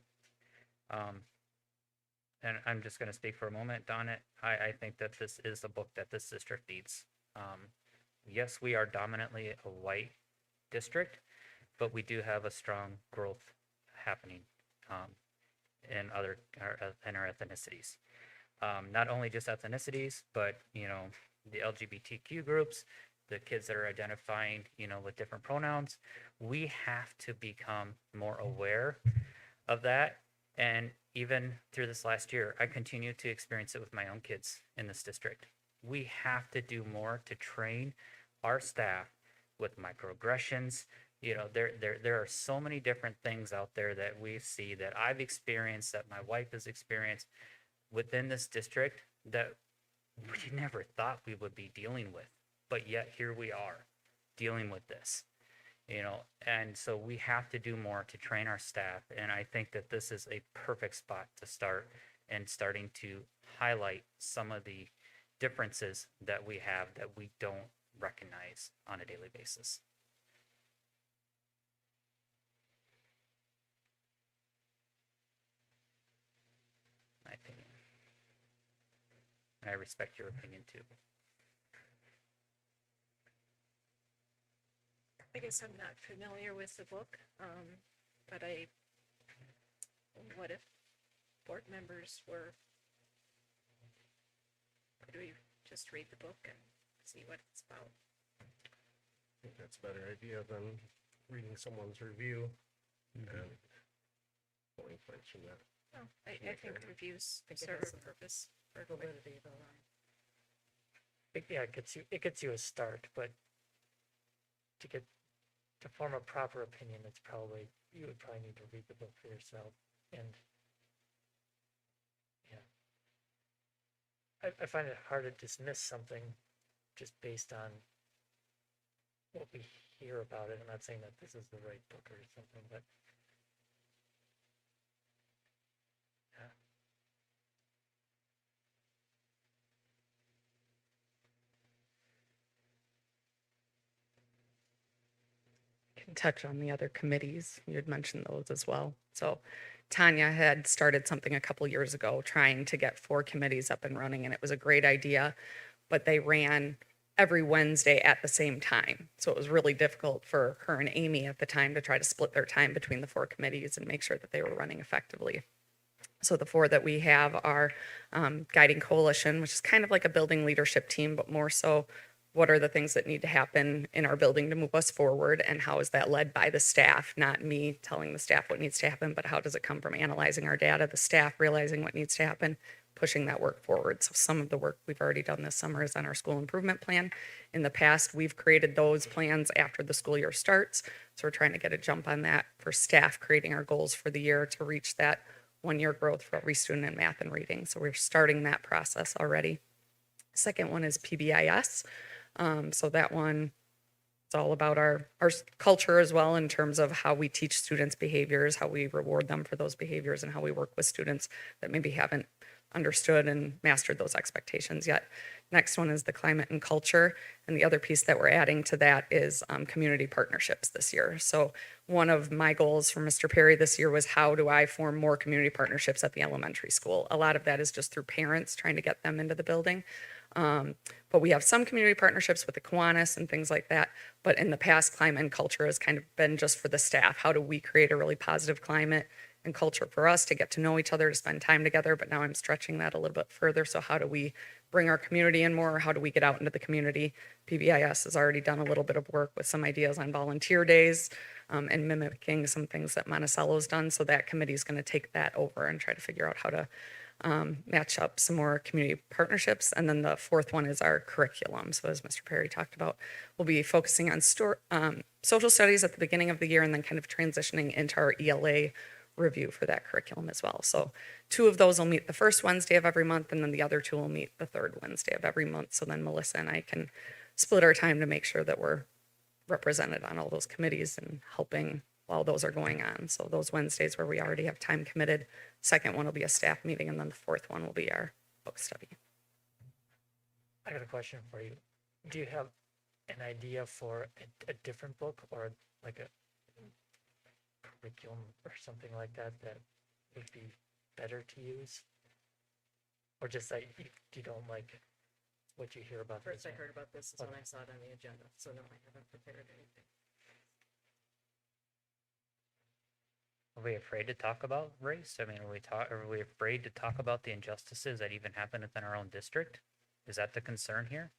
And I'm just going to speak for a moment on it. I think that this is a book that this district needs. Yes, we are dominantly a white district, but we do have a strong growth happening in our ethnicities. Not only just ethnicities, but the LGBTQ groups, the kids that are identifying with different pronouns. We have to become more aware of that. And even through this last year, I continue to experience it with my own kids in this district. We have to do more to train our staff with microaggressions. There are so many different things out there that we see, that I've experienced, that my wife has experienced within this district, that we never thought we would be dealing with. But yet here we are dealing with this. And so we have to do more to train our staff. And I think that this is a perfect spot to start, and starting to highlight some of the differences that we have that we don't recognize on a daily basis. My opinion. And I respect your opinion too. I guess I'm not familiar with the book, but what if board members could we just read the book and see what it's about? I think that's a better idea than reading someone's review and pulling points from that. Well, I think reviews serve a purpose for validity, though. Yeah, it gets you a start, but to form a proper opinion, you would probably need to read the book for yourself. And yeah, I find it hard to dismiss something just based on what we hear about it. I'm not saying that this is the right book or something, but Can touch on the other committees. You had mentioned those as well. So Tanya had started something a couple years ago, trying to get 4 committees up and running, and it was a great idea, but they ran every Wednesday at the same time. So it was really difficult for her and Amy at the time to try to split their time between the 4 committees and make sure that they were running effectively. So the 4 that we have are Guiding Coalition, which is kind of like a building leadership team, but more so what are the things that need to happen in our building to move us forward, and how is that led by the staff, not me telling the staff what needs to happen, but how does it come from analyzing our data, the staff realizing what needs to happen. pushing that work forward. So some of the work we've already done this summer is on our school improvement plan. In the past, we've created those plans after the school year starts. So we're trying to get a jump on that for staff, creating our goals for the year to reach that 1-year growth for every student in math and reading. So we're starting that process already. Second one is PBIS. So that one, it's all about our culture as well in terms of how we teach students behaviors, how we reward them for those behaviors, and how we work with students that maybe haven't understood and mastered those expectations yet. Next one is the climate and culture. And the other piece that we're adding to that is community partnerships this year. So one of my goals for Mr. Perry this year was how do I form more community partnerships at the elementary school? A lot of that is just through parents trying to get them into the building. But we have some community partnerships with the Kiwanis and things like that. But in the past, climate and culture has kind of been just for the staff. How do we create a really positive climate and culture for us to get to know each other, to spend time together? But now I'm stretching that a little bit further. So how do we bring our community in more? How do we get out into the community? PBIS has already done a little bit of work with some ideas on volunteer days and mimicking some things that Monticello's done. So that committee is going to take that over and try to figure out how to match up some more community partnerships. And then the fourth one is our curriculum. So as Mr. Perry talked about, we'll be focusing on social studies at the beginning of the year and then kind of transitioning into our ELA review for that curriculum as well. So 2 of those will meet the first Wednesday of every month, and then the other 2 will meet the third Wednesday of every month. So then Melissa and I can split our time to make sure that we're represented on all those committees and helping while those are going on. So those Wednesdays where we already have time committed, second one will be a staff meeting, and then the fourth one will be our book study. I got a question for you. Do you have an idea for a different book or like a curriculum or something like that that would be better to use? Or just like you don't like what you hear about First this I one? heard about this is when I saw it on the agenda, so no, I haven't prepared anything. Are we afraid to talk about race? I mean, are we afraid to talk about the injustices that even happen within our own district? Is that the concern here?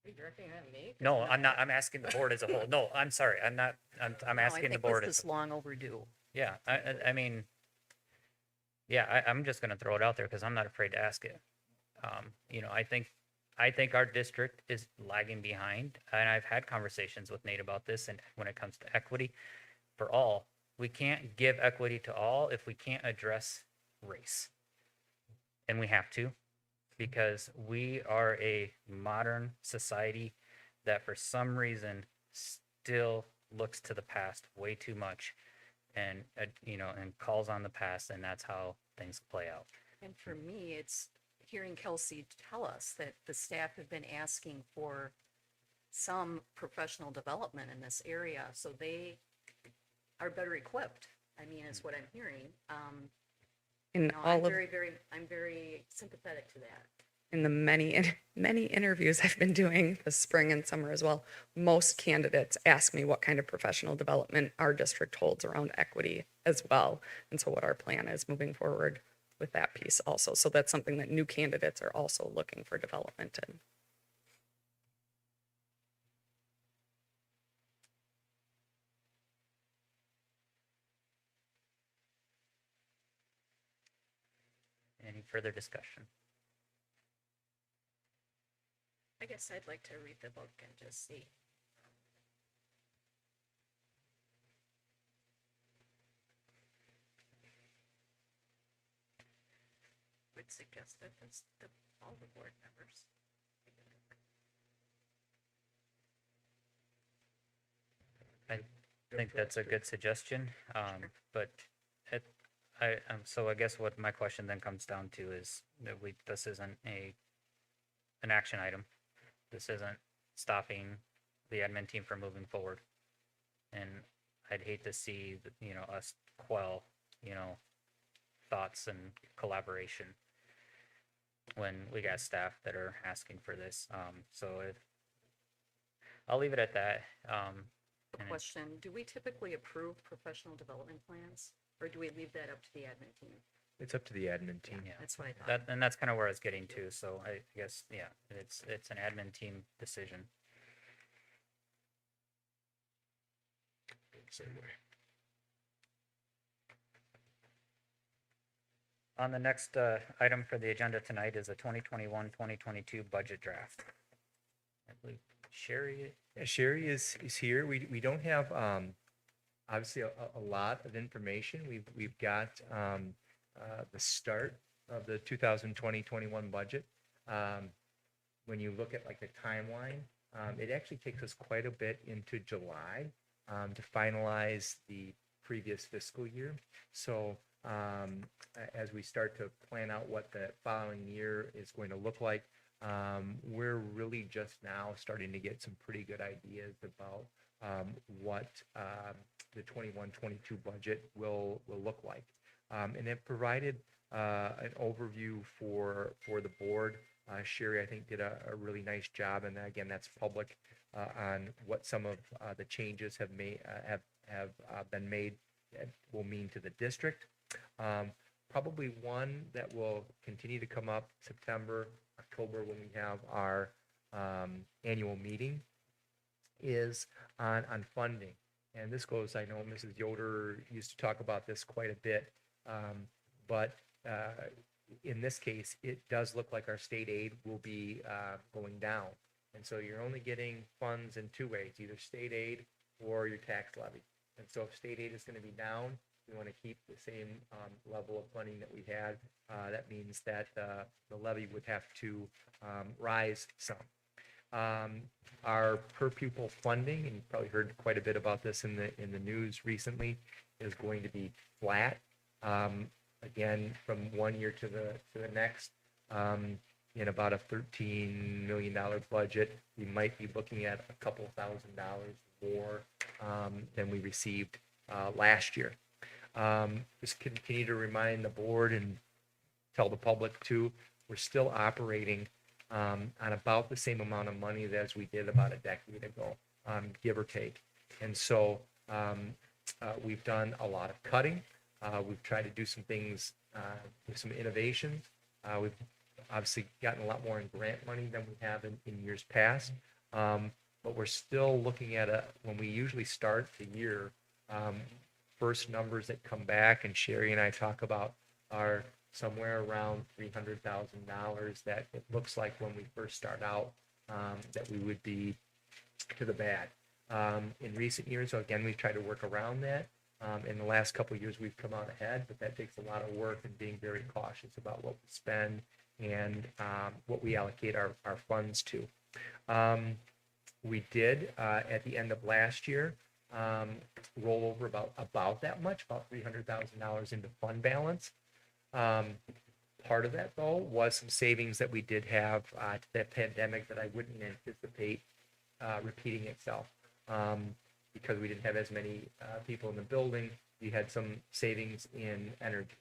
Are you directing at me? 'Cause No, I'm not. I'm asking the board as a whole. No, I'm sorry. I'm not. I'm asking the board. This is long overdue. Yeah, I mean, yeah, I'm just gonna throw it out there because I'm not afraid to ask it. You know, I think our district is lagging behind, and I've had conversations with Nate about this. And when it comes to equity for all, we can't give equity to all if we can't address race, and we have to, because we are a modern society that for some reason still looks to the past way too much and you know, and calls on the past, and that's how things play out. And for me, it's hearing Kelsey tell us that the staff have been asking for some professional development in this area, so they are better equipped. I mean, is what I'm hearing. In No, all of I'm very sympathetic to that. in the many interviews I've been doing this spring and summer as well, most candidates ask me what kind of professional development our district holds around equity as well. And so what our plan is moving forward with that piece also. So that's something that new candidates are also looking for development in. Any further discussion? I guess I'd like to read the book and just see. Would suggest that all the board members. I think that's a good suggestion, but so I guess what my question then comes down to is that this isn't an action item. This isn't stopping the admin team from moving forward. And I'd hate to see, you know, us quell, you know, thoughts and collaboration when we got staff that are asking for this. So I'll leave it at that. And Question, do we typically approve professional development plans, or do we leave that up to the admin team? It's up to the admin team. Yeah, That's what I thought. and that's kind of where I was getting to. So I guess, yeah, it's an admin team decision. Same way. On the next item for the agenda tonight is a 2021-2022 budget draft. I believe Sherry. Yeah, Sherry is here. We don't have obviously a lot of information. We've got the start of the 2020-21 budget. When you look at like the timeline, it actually takes us quite a bit into July to finalize the previous fiscal year. So as we start to plan out what the following year is going to look like, we're really just now starting to get some pretty good ideas about what the 21-22 budget will look like. And it provided an overview for the board. Sherry, I think, did a really nice job, and again, that's public on what some of the changes have been made that will mean to the district. Probably one that will continue to come up September, October when we have our annual meeting is on funding. And this goes, I know Mrs. Yoder used to talk about this quite a bit, but in this case, it does look like our state aid will be going down. And so you're only getting funds in two ways, either state aid or your tax levy. And so if state aid is going to be down, we want to keep the same level of funding that we had. That means that the levy would have to rise some. Our per pupil funding, and you've probably heard quite a bit about this in the news recently, is going to be flat. Again, from one year to the next, in about a $13 million budget, we might be looking at a couple $1,000s more than we received last year. Just continue to remind the board and tell the public too, we're still operating on about the same amount of money as we did about a decade ago, give or take. And so we've done a lot of cutting. We've tried to do some things with some innovations. We've obviously gotten a lot more in grant money than we have in years past. But we're still looking at when we usually start the year, first numbers that come back, and Sherry and I talk about, are somewhere around $300,000 that it looks like when we first start out that we would be to the bad. In recent years, so again, we've tried to work around that. In the last couple of years, we've come out ahead, but that takes a lot of work and being very cautious about what we spend and what we allocate our funds to. We did, at the end of last year, roll over about that much, about $300,000 into fund balance. Part of that, though, was some savings that we did have to that pandemic that I wouldn't anticipate repeating itself. Because we didn't have as many people in the building, we had some savings in energy.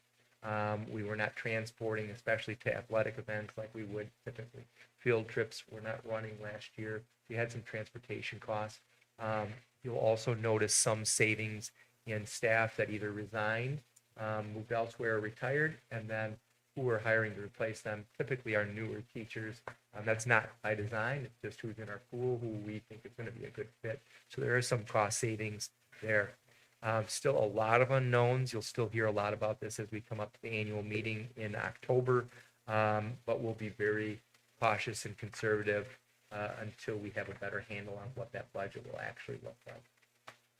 We were not transporting, especially to athletic events like we would typically. Field trips were not running last year. We had some transportation costs. You'll also notice some savings in staff that either resigned, moved elsewhere, or retired, and then who we're hiring to replace them typically are newer teachers. That's not by design, it's just who's in our pool, who we think is going to be a good fit. So there are some cost savings there. Still a lot of unknowns. You'll still hear a lot about this as we come up to the annual meeting in October, but we'll be very cautious and conservative until we have a better handle on what that budget will actually look like.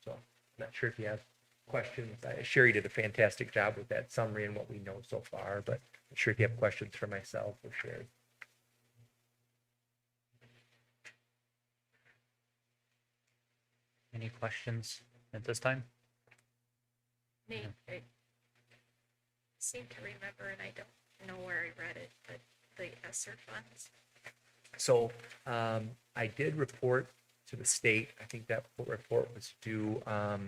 So I'm not sure if you have questions. Sherry did a fantastic job with that summary and what we know so far, but I'm sure if you have questions for myself or Sherry. Any questions at this time? Nate, I seem to remember, and I don't know where I read it, but the ESSER funds. So I did report to the state. I think that report was due, I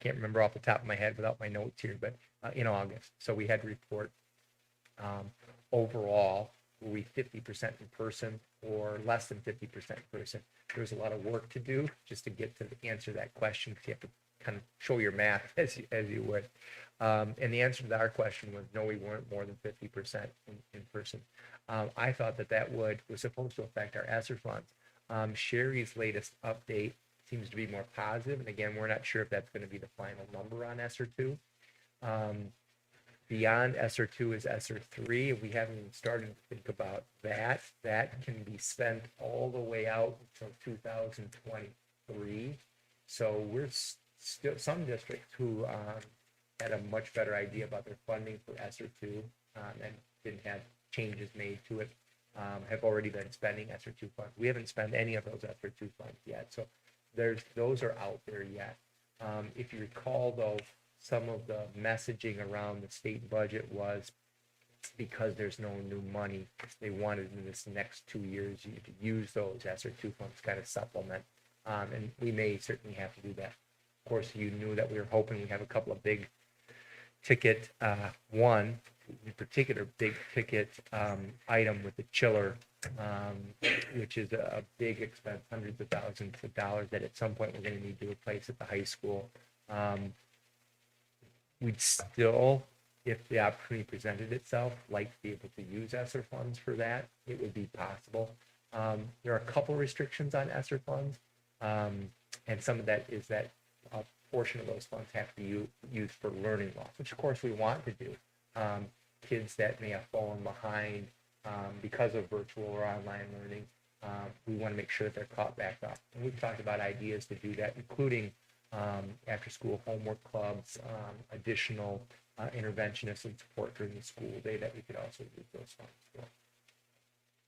can't remember off the top of my head without my notes here, but in August. So we had to report overall, were we 50% in person or less than 50% in person? There's a lot of work to do just to get to answer that question, because you have to kind of show your math as you would. And the answer to our question was no, we weren't more than 50% in person. I thought that was supposed to affect our ESSER funds. Sherry's latest update seems to be more positive, and again, we're not sure if that's going to be the final number on ESSER 2. Beyond ESSER 2 is ESSER 3. We haven't even started to think about that. That can be spent all the way out until 2023. So we're still, some districts who had a much better idea about their funding for ESSER 2 and didn't have changes made to it, have already been spending ESSER 2 funds. We haven't spent any of those ESSER 2 funds yet. So those are out there yet. If you recall, though, some of the messaging around the state budget was because there's no new money, they wanted in this next 2 years you to use those ESSER 2 funds kind of supplement. And we may certainly have to do that. Of course, you knew that we were hoping we have a couple of big ticket, one in particular big ticket item with the chiller, which is a big expense, hundreds of thousands of dollars that at some point we're going to need to replace at the high school. We'd still, if the opportunity presented itself, like to be able to use ESSER funds for that. It would be possible. There are a couple restrictions on ESSER funds, and some of that is that a portion of those funds have to be used for learning loss, which of course we want to do. Kids that may have fallen behind because of virtual or online learning, we want to make sure that they're caught back up. And we've talked about ideas to do that, including after-school homework clubs, additional interventionists and support during the school day that we could also use those funds for.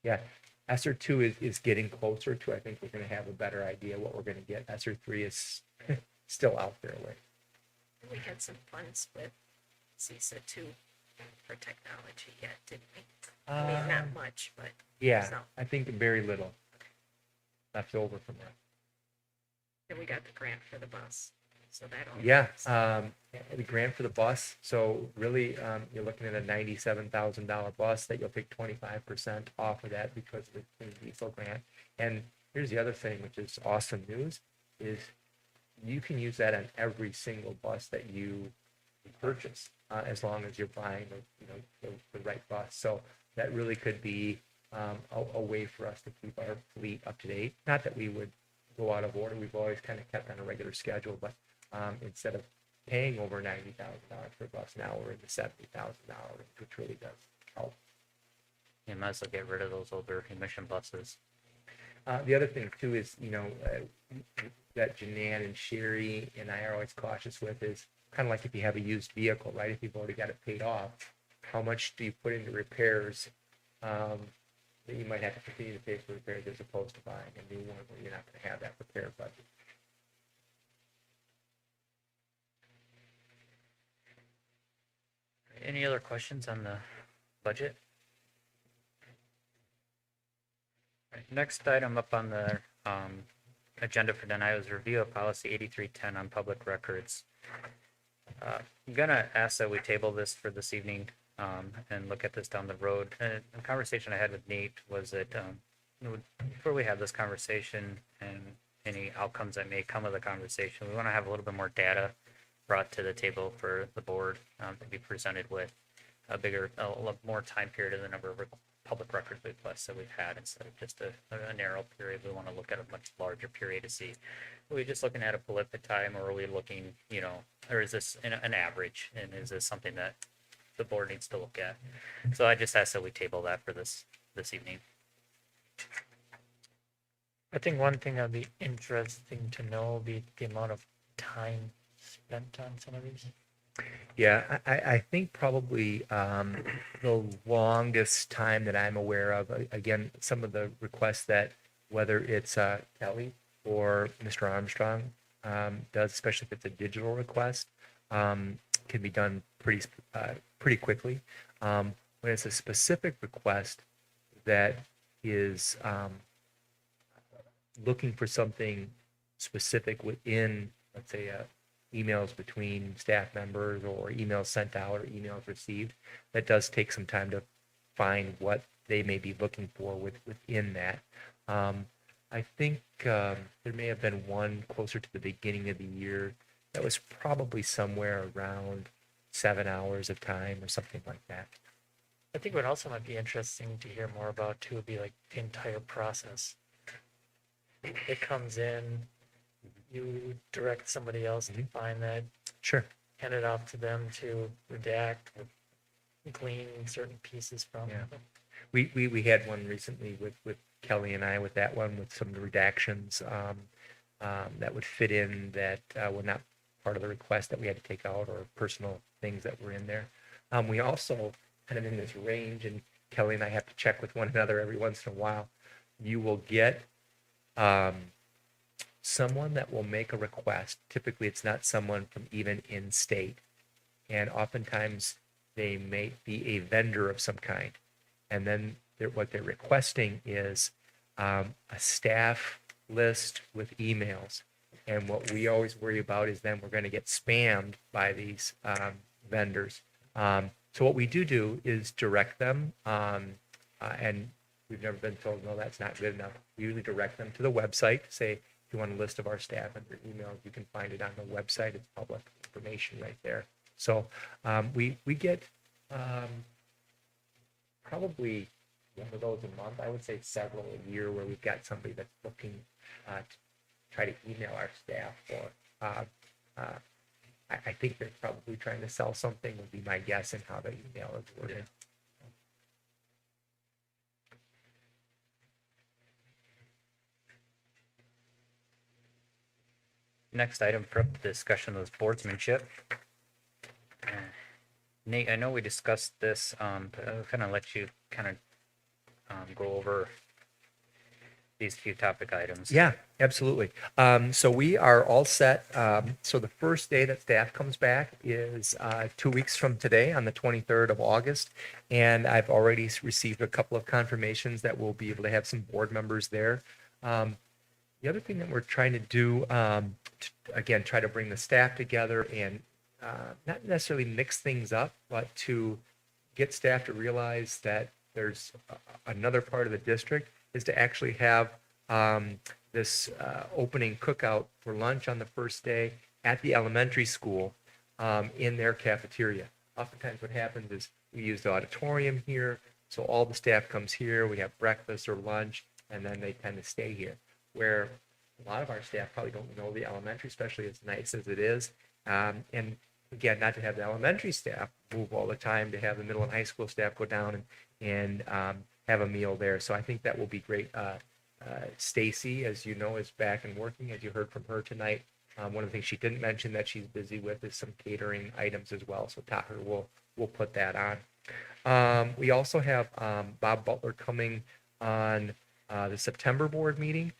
Yeah, ESSER 2 is getting closer to, I think we're going to have a better idea what we're going to get. ESSER 3 is still out there. We had some funds with CISA 2 for technology yet, didn't we? I mean, not much, but. Yeah, some. I think very little left over from that. And we got the grant for the bus, so that all. Yeah, the grant for the bus. So really, you're looking at a $97,000 bus that you'll take 25% off of that because of the clean diesel grant. And here's the other thing, which is awesome news, is you can use that on every single bus that you purchase, as long as you're buying the right bus. So that really could be a way for us to keep our fleet up to date. Not that we would go out of order. We've always kind of kept on a regular schedule, but instead of paying over $90,000 for a bus, now we're in the $70,000 range, which really does help. You might as well get rid of those older emission buses. The other thing too is, that Janan and Sherry and I are always cautious with is kind of like if you have a used vehicle, right? If you've already got it paid off, how much do you put into repairs that you might have to continue to pay for repairs as opposed to buying a new one where you're not going to have that repair budget? Any other questions on the budget? Right, next item up on the agenda for tonight is review of policy 8310 on public records. I'm gonna ask that we table this for this evening and look at this down the road. And the conversation I had with Nate was that before we have this conversation and any outcomes that may come of the conversation, we want to have a little bit more data brought to the table for the board to be presented with a more time period in the number of public record requests that we've had instead of just a narrow period. We want to look at a much larger period to see, are we just looking at a blip at time, or are we looking, or is this an average, and is this something that the board needs to look at? So I just asked that we table that for this evening. I think one thing that'd be interesting to know would be the amount of time spent on some of these. Yeah, I think probably the longest time that I'm aware of, again, some of the requests that, whether it's Kelly or Mr. Armstrong does, especially if it's a digital request, can be done pretty quickly. When it's a specific request that is looking for something specific within, let's say, emails between staff members or emails sent out or emails received, that does take some time to find what they may be looking for within that. I think there may have been one closer to the beginning of the year that was probably somewhere around 7 hours of time or something like that. I think what also might be interesting to hear more about too would be like the entire process. It comes in, you direct somebody else to find that. Sure. hand it off to them to redact or glean certain pieces from. Yeah. We had one recently with Kelly and I with that one with some redactions that would fit in that were not part of the request that we had to take out or personal things that were in there. We also kind of in this range, and Kelly and I have to check with one another every once in a while. You will get someone that will make a request. Typically, it's not someone from even in state, and oftentimes they may be a vendor of some kind. And then what they're requesting is a staff list with emails. And what we always worry about is then we're going to get spammed by these vendors. So what we do is direct them, and we've never been told, no, that's not good enough. We usually direct them to the website, say, if you want a list of our staff and their emails, you can find it on the website. It's public information right there. So we get probably one of those a month. I would say several a year where we've got somebody that's looking to try to email our staff. Or I think they're probably trying to sell something would be my guess in how the email is worded. Next item for discussion was boardsmanship. Nate, I know we discussed this, but I'll kind of let you kind of go over these few topic items. Yeah, absolutely. So we are all set. So the first day that staff comes back is 2 weeks from today on the 23rd of August. And I've already received a couple of confirmations that we'll be able to have some board members there. The other thing that we're trying to do, again, try to bring the staff together and not necessarily mix things up, but to get staff to realize that there's another part of the district is to actually have this opening cookout for lunch on the first day at the elementary school in their cafeteria. Oftentimes what happens is we use the auditorium here, so all the staff comes here, we have breakfast or lunch, and then they tend to stay here. Where a lot of our staff probably don't know the elementary, especially as nice as it is. And again, not to have the elementary staff move all the time, to have the middle and high school staff go down and have a meal there. So I think that will be great. Stacy, as you know, is back and working, as you heard from her tonight. One of the things she didn't mention that she's busy with is some catering items as well. So Taher will put that on. We also have Bob Butler coming on the September board meeting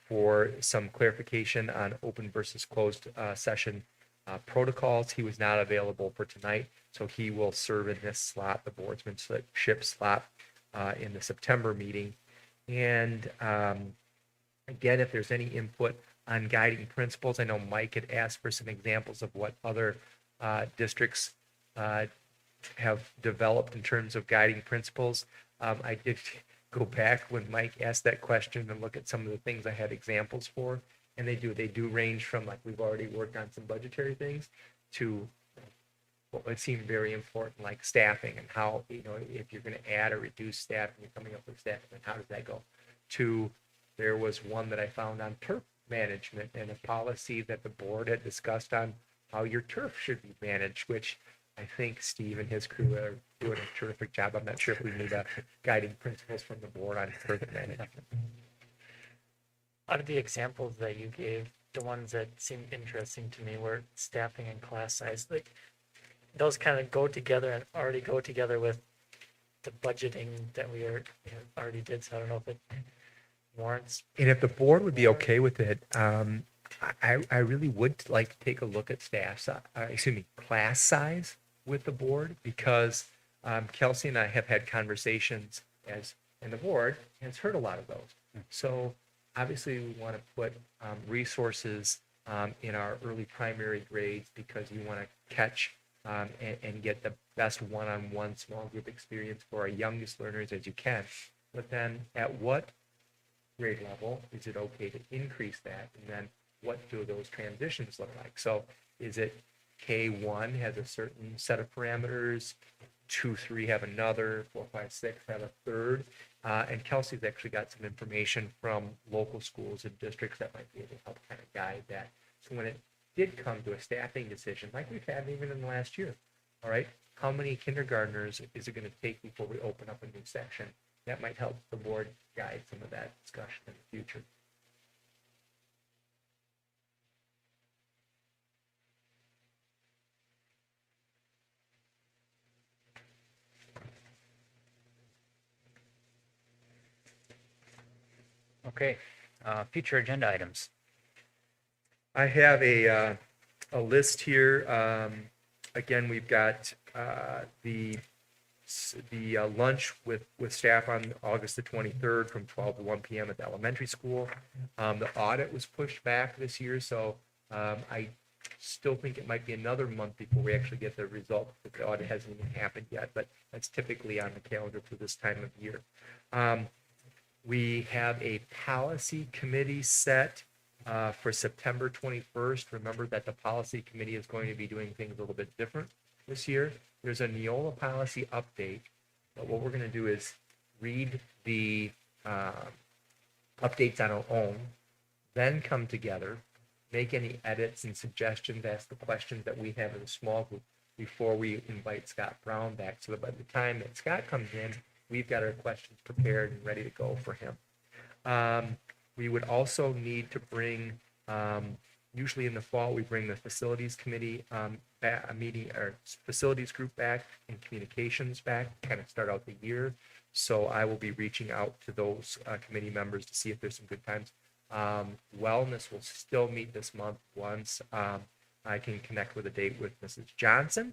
for some clarification on open versus closed session protocols. He was not available for tonight, so he will serve in this slot, the boardsmanship slot, in the September meeting. And again, if there's any input on guiding principles, I know Mike had asked for some examples of what other districts have developed in terms of guiding principles. I did go back when Mike asked that question and look at some of the things I had examples for. And they do range from, like, we've already worked on some budgetary things to what would seem very important, like staffing and how, if you're going to add or reduce staff and you're coming up with staffing, and how does that go? To, there was one that I found on turf management and a policy that the board had discussed on how your turf should be managed, which I think Steve and his crew are doing a terrific job. I'm not sure if we need guiding principles from the board on turf management. Out of the examples that you gave, the ones that seemed interesting to me were staffing and class size. Like, those kind of go together and already go together with the budgeting that we already did. So I don't know if it warrants. And if the board would be okay with it, I really would like to take a look at class size with the board, because Kelsey and I have had conversations and the board has heard a lot of those. So obviously we want to put resources in our early primary grades, because you want to catch and get the best one-on-one small group experience for our youngest learners as you can. But then at what grade level is it okay to increase that? And then what do those transitions look like? So is it K1 has a certain set of parameters, 2, 3 have another, 4, 5, 6 have a third? And Kelsey's actually got some information from local schools and districts that might be able to help kind of guide that. So when it did come to a staffing decision, like we've had even in the last year, all right, how many kindergartners is it going to take before we open up a new section? That might help the board guide some of that discussion in the future. Okay, future agenda items. I have a list here. Again, we've got the lunch with staff on August the 23rd from 12 to 1 p.m. at the elementary school. The audit was pushed back this year, so I still think it might be another month before we actually get the result. The audit hasn't even happened yet, but that's typically on the calendar for this time of year. We have a policy committee set for September 21st. Remember that the policy committee is going to be doing things a little bit different this year. There's a Neola policy update, but what we're going to do is read the updates on our own, then come together, make any edits and suggestions, ask the questions that we have in a small group before we invite Scott Brown back, so that by the time that Scott comes in, we've got our questions prepared and ready to go for him. We would also need to bring, usually in the fall, we bring the facilities committee a meeting, or facilities group back and communications back, kind of start out the year. So I will be reaching out to those committee members to see if there's some good times. Wellness will still meet this month once I can connect with a date with Mrs. Johnson.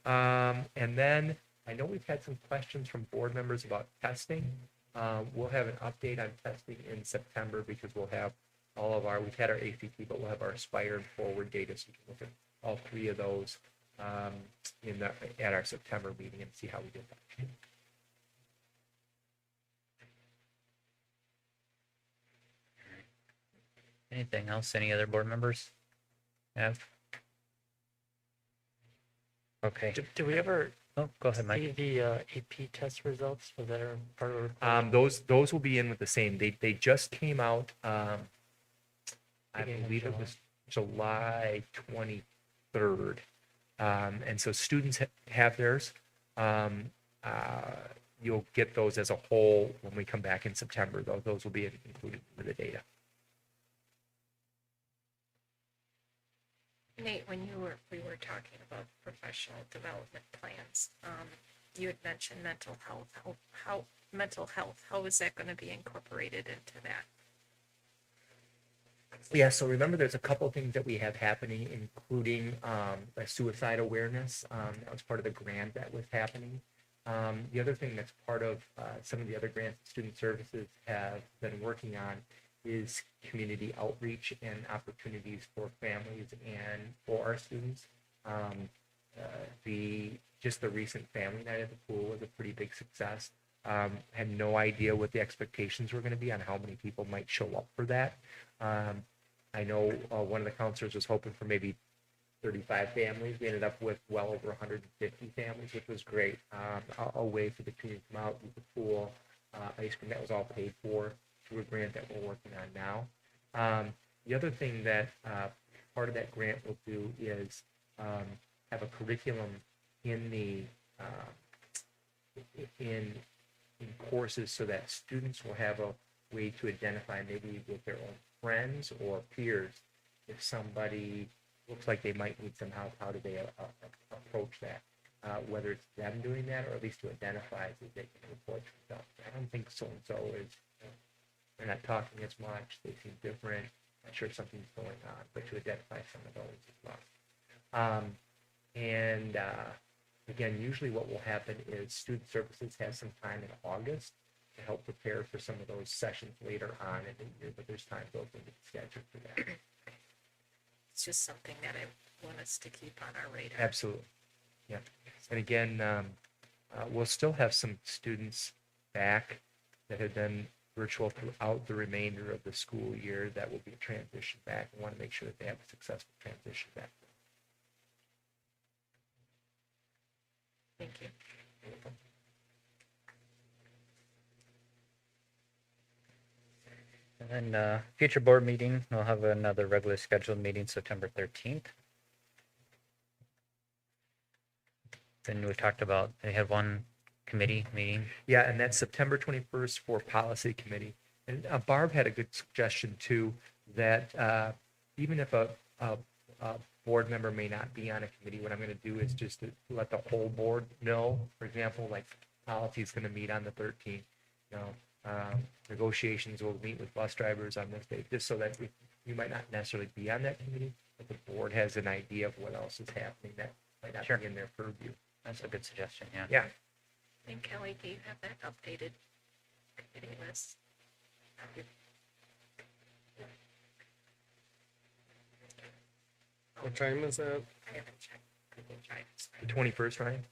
And then I know we've had some questions from board members about testing. We'll have an update on testing in September because we'll have all of we've had our ACT, but we'll have our Aspire and Forward data, so we can look at all three of those at our September meeting and see how we did that. Anything else? Any other board members have? Okay. Do we ever Oh, go ahead, see Mike. the AP test results? Was that part of the report? Those will be in with the same. They just came out. I Beginning of believe it July. was July 23rd. And so students have theirs. You'll get those as a whole when we come back in September, though. Those will be included in the data. Nate, when we were talking about professional development plans, you had mentioned mental health. How is that going to be incorporated into that? Yeah, so remember there's a couple of things that we have happening, including a suicide awareness. That was part of the grant that was happening. The other thing that's part of some of the other grants that Student Services have been working on is community outreach and opportunities for families and for our students. The recent family night at the pool was a pretty big success. Had no idea what the expectations were going to be on how many people might show up for that. I know one of the counselors was hoping for maybe 35 families. We ended up with well over 150 families, which was great. A way for the community to come out, use the pool, ice cream. That was all paid for through a grant that we're working on now. The other thing that part of that grant will do is have a curriculum in the in courses so that students will have a way to identify, maybe with their own friends or peers, if somebody looks like they might need some help. How do they approach that? Whether it's them doing that or at least to identify so they can report themselves. I don't think so and so is. They're not talking as much. They seem different. Not sure something's going on, but to identify some of those as well. Again, usually what will happen is Student Services has some time in August to help prepare for some of those sessions later on in the year, but there's time built into the schedule for that. It's just something that I want us to keep on our radar. Absolutely. Yeah. And again, we'll still have some students back that have been virtual throughout the remainder of the school year that will be transitioned back. We want to make sure that they have a successful transition back. Thank you. And then future board meeting, we'll have another regularly scheduled meeting September 13th. Then we talked about, they had one committee meeting. Yeah, and that's September 21st for policy committee. And Barb had a good suggestion too, that even if a board member may not be on a committee, what I'm going to do is just to let the whole board know. For example, like policy is going to meet on the 13th. You know, negotiations will meet with bus drivers on this day, just so that you might not necessarily be on that committee, but the board has an idea of what else is happening that might not Sure. be in their purview. That's a good suggestion, yeah. Yeah. And Kelly, do you have that updated committee list? What time is that? I haven't checked. I can try this. The 21st, Ryan?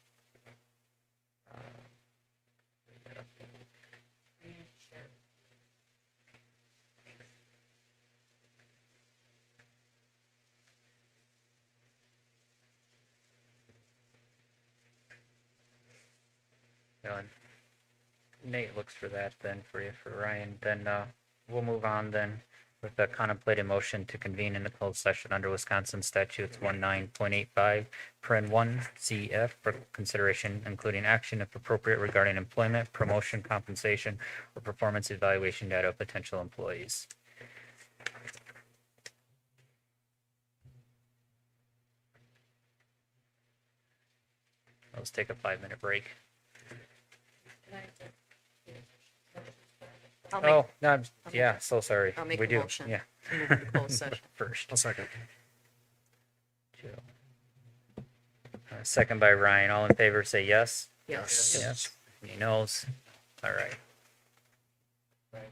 Done. Nate looks for that then for you, for Ryan. Then we'll move on then with the contemplated motion to convene in a closed session under Wisconsin statutes 19.85, paren 1 CF for consideration, including action if appropriate regarding employment, promotion, compensation, or performance evaluation data of potential employees. Let's take a 5-minute break. I'll make, Oh, no, yeah, so sorry. I'll make We a do, motion yeah. to move into closed session. First. I'll second. Joe. Second by Ryan. All in favor, say yes. Yes. Yes. Any noes? All right. Right.